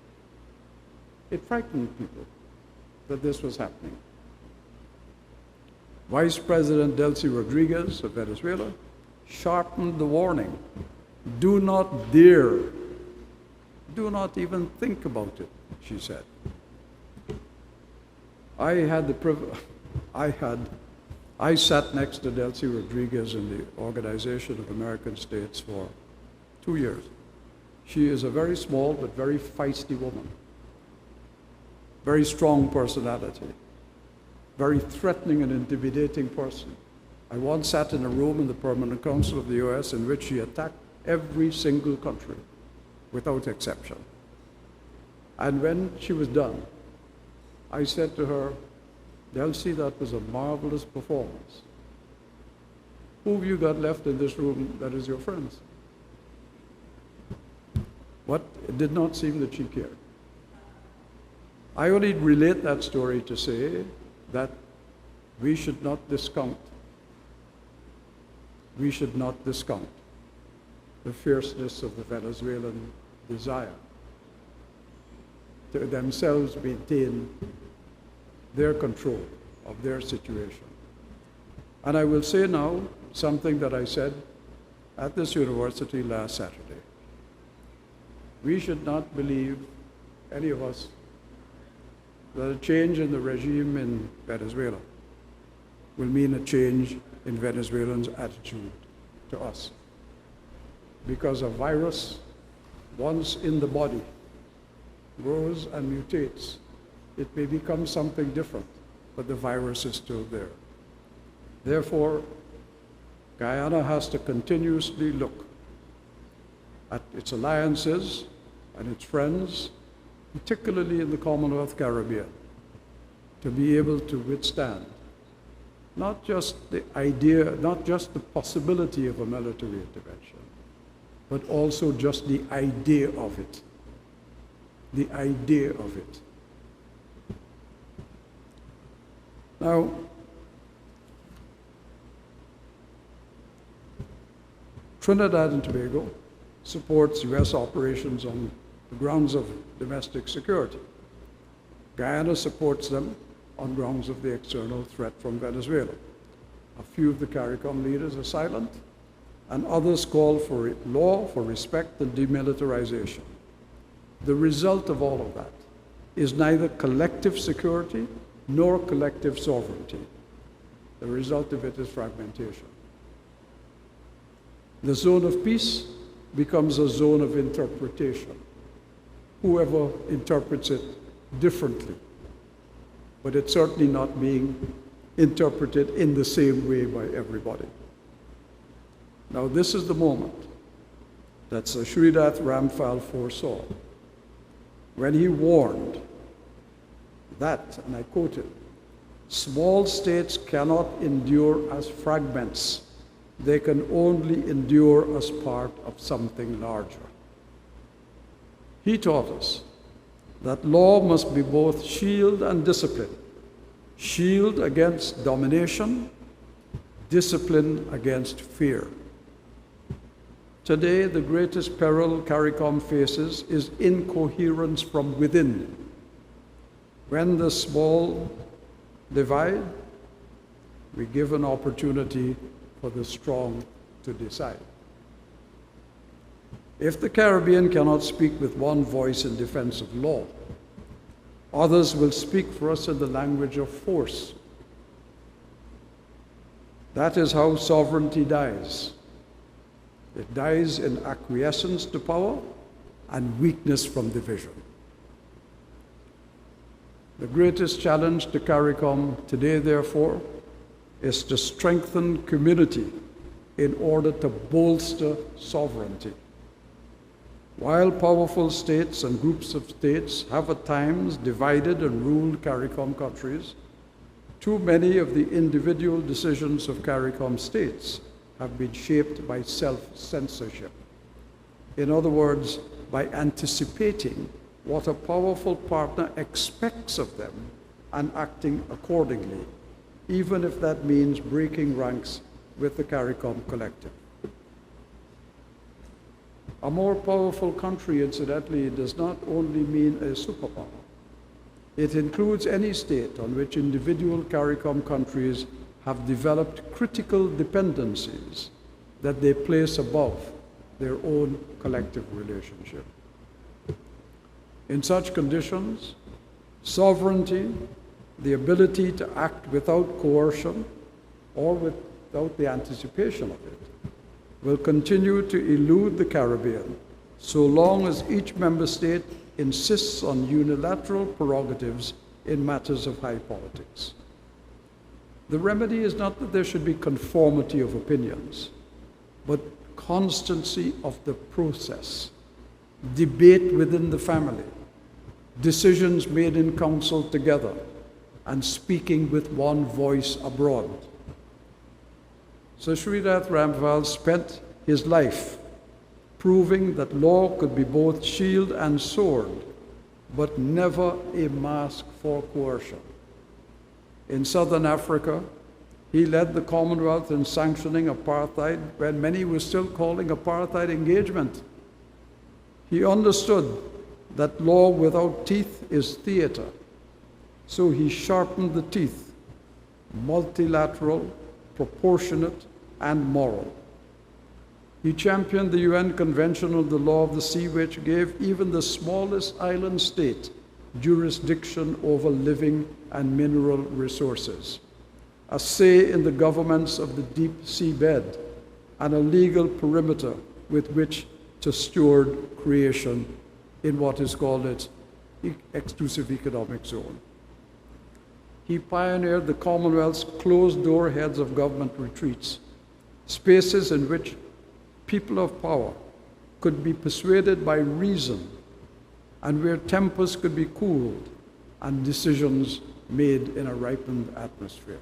It frightened people that this was happening. Vice President Delcy Rodriguez of Venezuela sharpened the warning. Do not dare, do not even think about it, she said. I sat next to Delcy Rodriguez in the Organization of American States for 2 years. She is a very small but very feisty woman, very strong personality, very threatening and intimidating person. I once sat in a room in the Permanent Council of the US in which she attacked every single country without exception. And when she was done, I said to her, Delcy, that was a marvelous performance. Who have you got left in this room that is your friends? What? It did not seem that she cared. I only relate that story to say that we should not discount the fierceness of the Venezuelan desire to themselves maintain their control of their situation. And I will say now something that I said at this university last Saturday. We should not believe, any of us, that a change in the regime in Venezuela will mean a change in Venezuelans' attitude to us. Because a virus once in the body, grows and mutates, it may become something different, but the virus is still there. Therefore, Guyana has to continuously look at its alliances and its friends, particularly in the Commonwealth Caribbean, to be able to withstand not just the idea, not just the possibility of a military intervention, but also just the idea of it. The idea of it. Now, Trinidad and Tobago supports U.S. operations on the grounds of domestic security. Guyana supports them on grounds of the external threat from Venezuela. A few of the CARICOM leaders are silent, and others call for law, for respect, and demilitarization. The result of all of that is neither collective security nor collective sovereignty. The result of it is fragmentation. The zone of peace becomes a zone of interpretation. Whoever interprets it differently, but it's certainly not being interpreted in the same way by everybody. Now, this is the moment that Sir Shridath Ramphal foresaw when he warned that, and I quote him, "Small states cannot endure as fragments. They can only endure as part of something larger." He taught us that law must be both shield and discipline. Shield against domination, discipline against fear. Today, the greatest peril CARICOM faces is incoherence from within. When the small divide, we give an opportunity for the strong to decide. If the Caribbean cannot speak with one voice in defense of law, others will speak for us in the language of force. That is how sovereignty dies. It dies in acquiescence to power and weakness from division. The greatest challenge to CARICOM today, therefore, is to strengthen community in order to bolster sovereignty. While powerful states and groups of states have at times divided and ruled CARICOM countries, too many of the individual decisions of CARICOM states have been shaped by self-censorship. In other words, by anticipating what a powerful partner expects of them and acting accordingly, even if that means breaking ranks with the CARICOM collective. A more powerful country, incidentally, does not only mean a superpower. It includes any state on which individual CARICOM countries have developed critical dependencies that they place above their own collective relationship. In such conditions, sovereignty, the ability to act without coercion or without the anticipation of it, will continue to elude the Caribbean so long as each member state insists on unilateral prerogatives in matters of high politics. The remedy is not that there should be conformity of opinions, but constancy of the process, debate within the family, decisions made in council together, and speaking with one voice abroad. Sir Shridath Ramphal spent his life proving that law could be both shield and sword, but never a mask for coercion. In Southern Africa, he led the Commonwealth in sanctioning apartheid when many were still calling apartheid engagement. He understood that law without teeth is theater, so he sharpened the teeth, multilateral, proportionate, and moral. He championed the UN Convention on the Law of the Sea, which gave even the smallest island state jurisdiction over living and mineral resources, a say in the governments of the deep seabed, and a legal perimeter with which to steward creation in what is called its exclusive economic zone. He pioneered the Commonwealth's closed-door heads of government retreats, spaces in which people of power could be persuaded by reason and where tempers could be cooled and decisions made in a ripened atmosphere.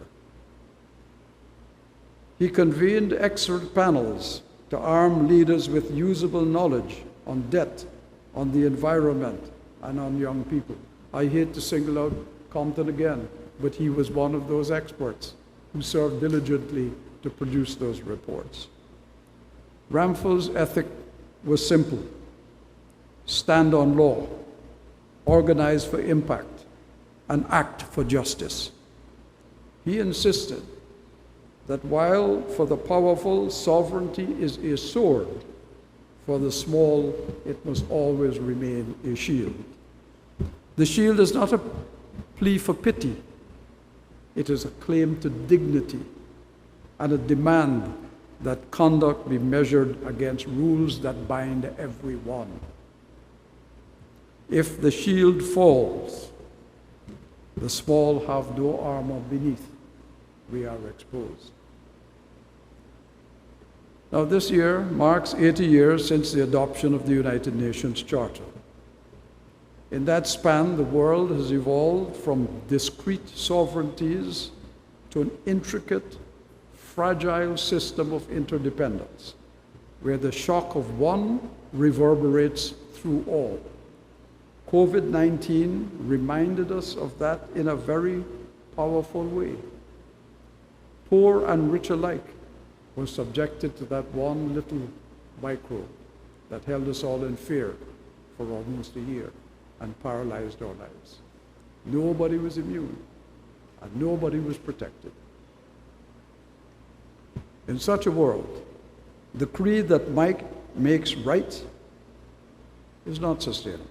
He convened expert panels to arm leaders with usable knowledge on debt, on the environment, and on young people. I hate to single out Compton again, but he was one of those experts who served diligently to produce those reports. Ramphal's ethic was simple: stand on law, organize for impact, and act for justice. He insisted that while for the powerful sovereignty is a sword, for the small it must always remain a shield. The shield is not a plea for pity, it is a claim to dignity and a demand that conduct be measured against rules that bind everyone. If the shield falls, the small have no armor beneath. We are exposed. Now, this year marks 80 years since the adoption of the United Nations Charter. In that span, the world has evolved from discrete sovereignties to an intricate, fragile system of interdependence, where the shock of one reverberates through all. COVID-19 reminded us of that in a very powerful way. Poor and rich alike were subjected to that one little microbe that held us all in fear for almost a year and paralyzed our lives. Nobody was immune, and nobody was protected. In such a world, the creed that might makes right is not sustainable.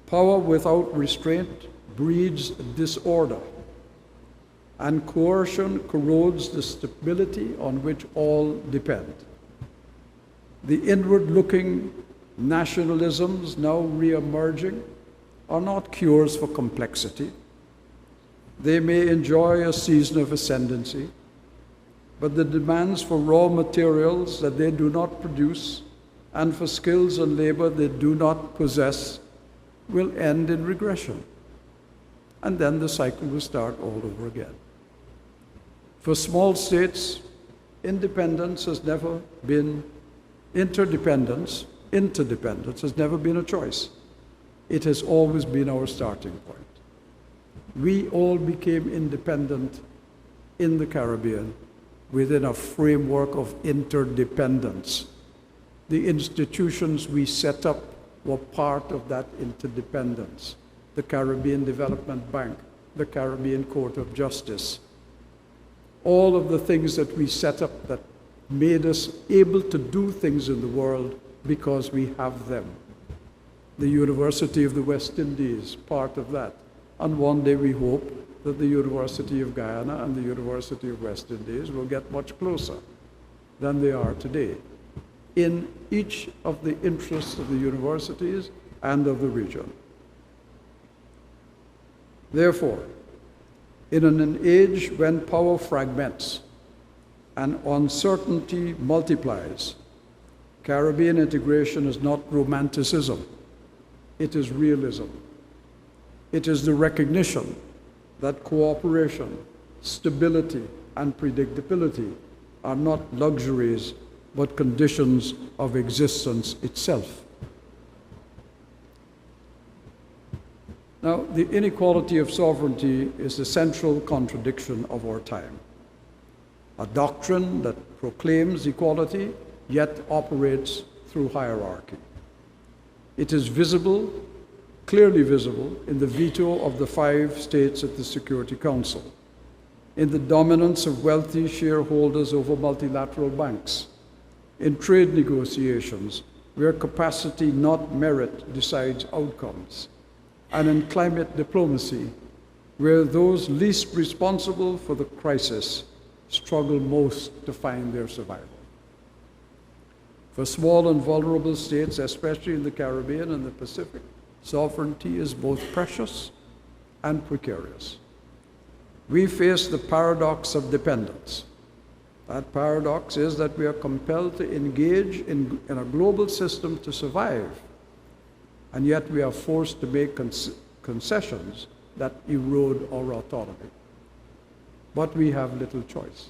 Power without restraint breeds disorder, and coercion corrodes the stability on which all depend. The inward-looking nationalisms now re-emerging are not cures for complexity. They may enjoy a season of ascendancy, but the demands for raw materials that they do not produce and for skills and labor they do not possess will end in regression. And then the cycle will start all over again. For small states, interdependence has never been a choice. It has always been our starting point. We all became independent in the Caribbean within a framework of interdependence. The institutions we set up were part of that interdependence. The Caribbean Development Bank, the Caribbean Court of Justice, all of the things that we set up that made us able to do things in the world because we have them. The University of the West Indies, part of that. And one day we hope that the University of Guyana and the University of West Indies will get much closer than they are today in each of the interests of the universities and of the region. Therefore, in an age when power fragments and uncertainty multiplies, Caribbean integration is not romanticism, it is realism. It is the recognition that cooperation, stability, and predictability are not luxuries, but conditions of existence itself. Now, the inequality of sovereignty is the central contradiction of our time. A doctrine that proclaims equality, yet operates through hierarchy. It is visible, clearly visible, in the veto of the 5 states at the Security Council, in the dominance of wealthy shareholders over multilateral banks, in trade negotiations where capacity, not merit, decides outcomes, and in climate diplomacy where those least responsible for the crisis struggle most to find their survival. For small and vulnerable states, especially in the Caribbean and the Pacific, sovereignty is both precious and precarious. We face the paradox of dependence. That paradox is that we are compelled to engage in a global system to survive, and yet we are forced to make concessions that erode our autonomy. But we have little choice.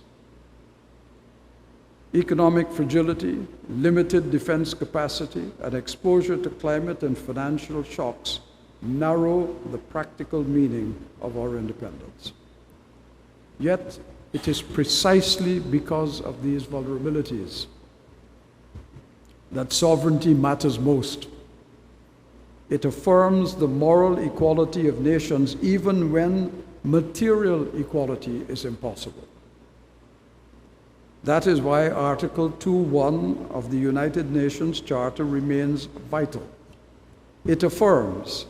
Economic fragility, limited defense capacity, and exposure to climate and financial shocks narrow the practical meaning of our independence. Yet, it is precisely because of these vulnerabilities that sovereignty matters most. It affirms the moral equality of nations even when material equality is impossible. That is why Article 2.1 of the United Nations Charter remains vital. It affirms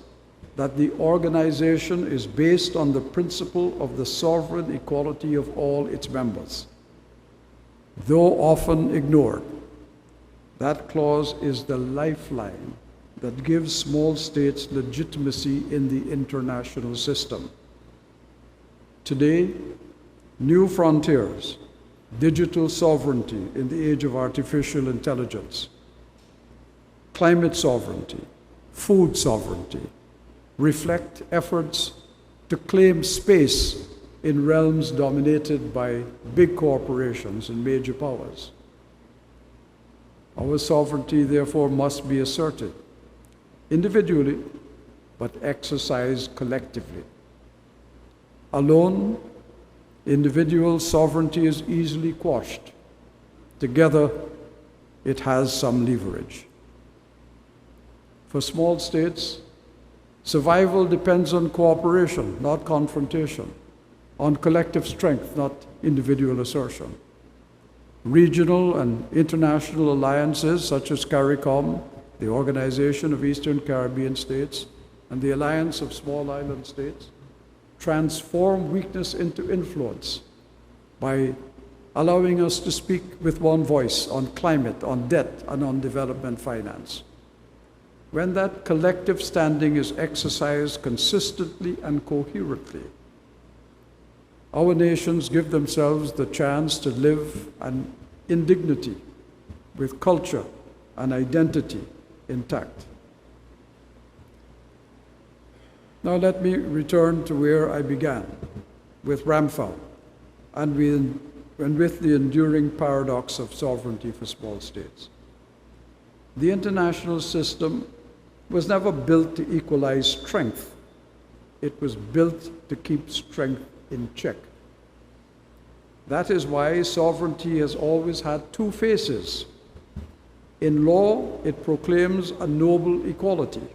that the organization is based on the principle of the sovereign equality of all its members. Though often ignored, that clause is the lifeline that gives small states legitimacy in the international system. Today, new frontiers, digital sovereignty in the age of artificial intelligence, climate sovereignty, food sovereignty, reflect efforts to claim space in realms dominated by big corporations and major powers. Our sovereignty, therefore, must be asserted individually, but exercised collectively. Alone, individual sovereignty is easily quashed. Together, it has some leverage. For small states, survival depends on cooperation, not confrontation, on collective strength, not individual assertion. Regional and international alliances such as CARICOM, the Organization of Eastern Caribbean States, and the Alliance of Small Island States, transform weakness into influence by allowing us to speak with one voice on climate, on debt, and on development finance. When that collective standing is exercised consistently and coherently, our nations give themselves the chance to live in dignity, with culture and identity intact. Now let me return to where I began, with Ramphal, and with the enduring paradox of sovereignty for small states. The international system was never built to equalize strength. It was built to keep strength in check. That is why sovereignty has always had two faces. In law, it proclaims a noble equality.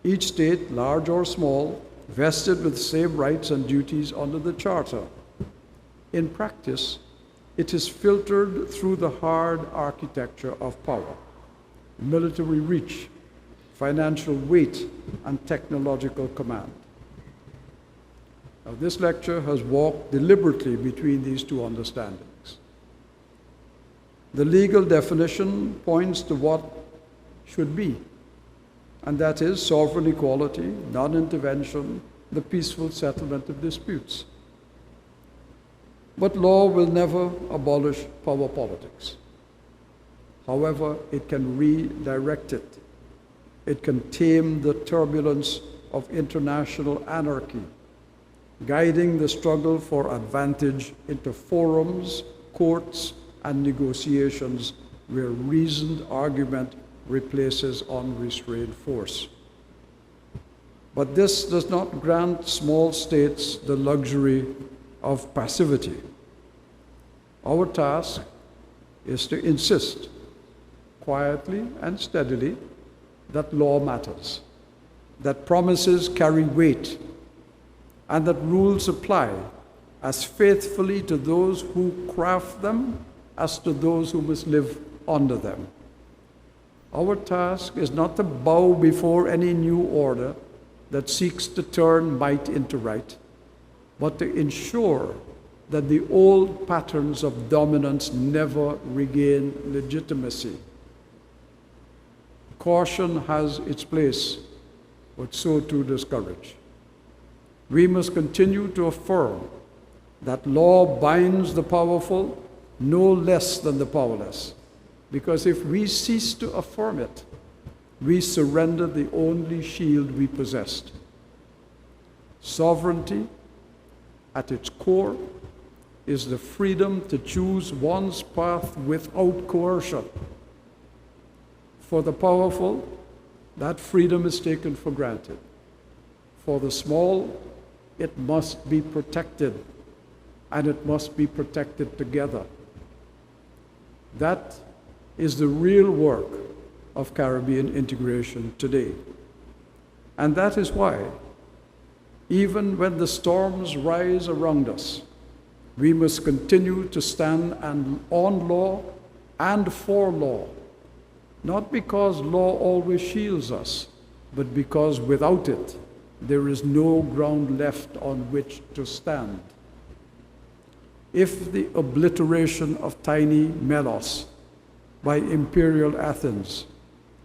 Each state, large or small, vested with the same rights and duties under the Charter. In practice, it is filtered through the hard architecture of power, military reach, financial weight, and technological command. Now, this lecture has walked deliberately between these two understandings. The legal definition points to what should be, and that is sovereign equality, non-intervention, the peaceful settlement of disputes. But law will never abolish power politics. However, it can redirect it. It can tame the turbulence of international anarchy, guiding the struggle for advantage into forums, courts, and negotiations where reasoned argument replaces unrestrained force. But this does not grant small states the luxury of passivity. Our task is to insist, quietly and steadily, that law matters, that promises carry weight, and that rules apply as faithfully to those who craft them as to those who must live under them. Our task is not to bow before any new order that seeks to turn might into right, but to ensure that the old patterns of dominance never regain legitimacy. Caution has its place, but so too does courage. We must continue to affirm that law binds the powerful no less than the powerless, because if we cease to affirm it, we surrender the only shield we possessed. Sovereignty, at its core, is the freedom to choose one's path without coercion. For the powerful, that freedom is taken for granted. For the small, it must be protected, and it must be protected together. That is the real work of Caribbean integration today. And that is why, even when the storms rise around us, we must continue to stand on law and for law, not because law always shields us, but because without it, there is no ground left on which to stand. If the obliteration of tiny Melos by imperial Athens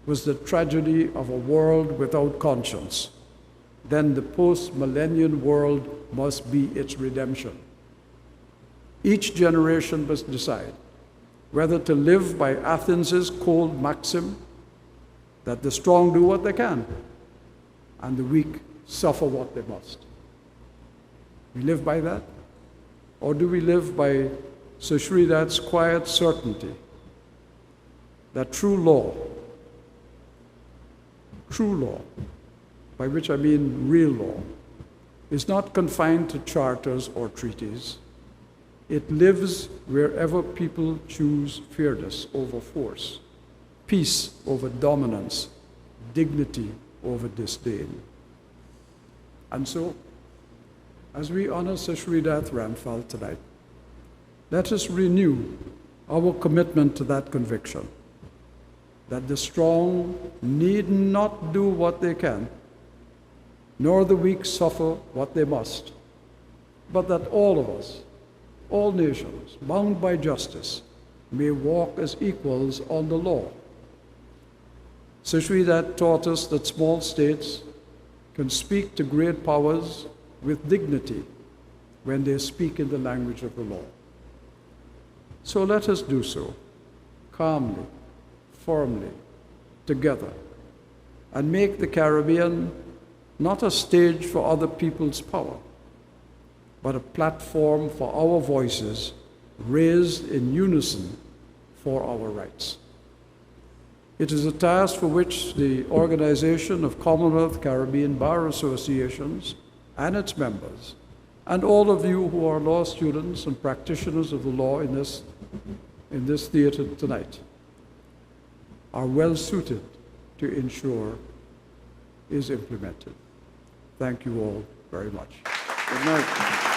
was the tragedy of a world without conscience, then the post-millennial world must be its redemption. Each generation must decide whether to live by Athens's cold maxim that the strong do what they can and the weak suffer what they must. We live by that? Or do we live by Sir Shridath's quiet certainty that true law, by which I mean real law, is not confined to charters or treaties. It lives wherever people choose fairness over force, peace over dominance, dignity over disdain. And so, as we honor Sir Shridath Ramphal tonight, let us renew our commitment to that conviction, that the strong need not do what they can, nor the weak suffer what they must, but that all of us, all nations, bound by justice, may walk as equals on the law. Sir Shridath taught us that small states can speak to great powers with dignity when they speak in the language of the law. So let us do so, calmly, firmly, together, and make the Caribbean not a stage for other people's power, but a platform for our voices raised in unison for our rights. It is a task for which the organization of Commonwealth Caribbean Bar Associations and its members, and all of you who are law students and practitioners of the law in this theater tonight, are well suited to ensure is implemented. Thank you all very much. Good night.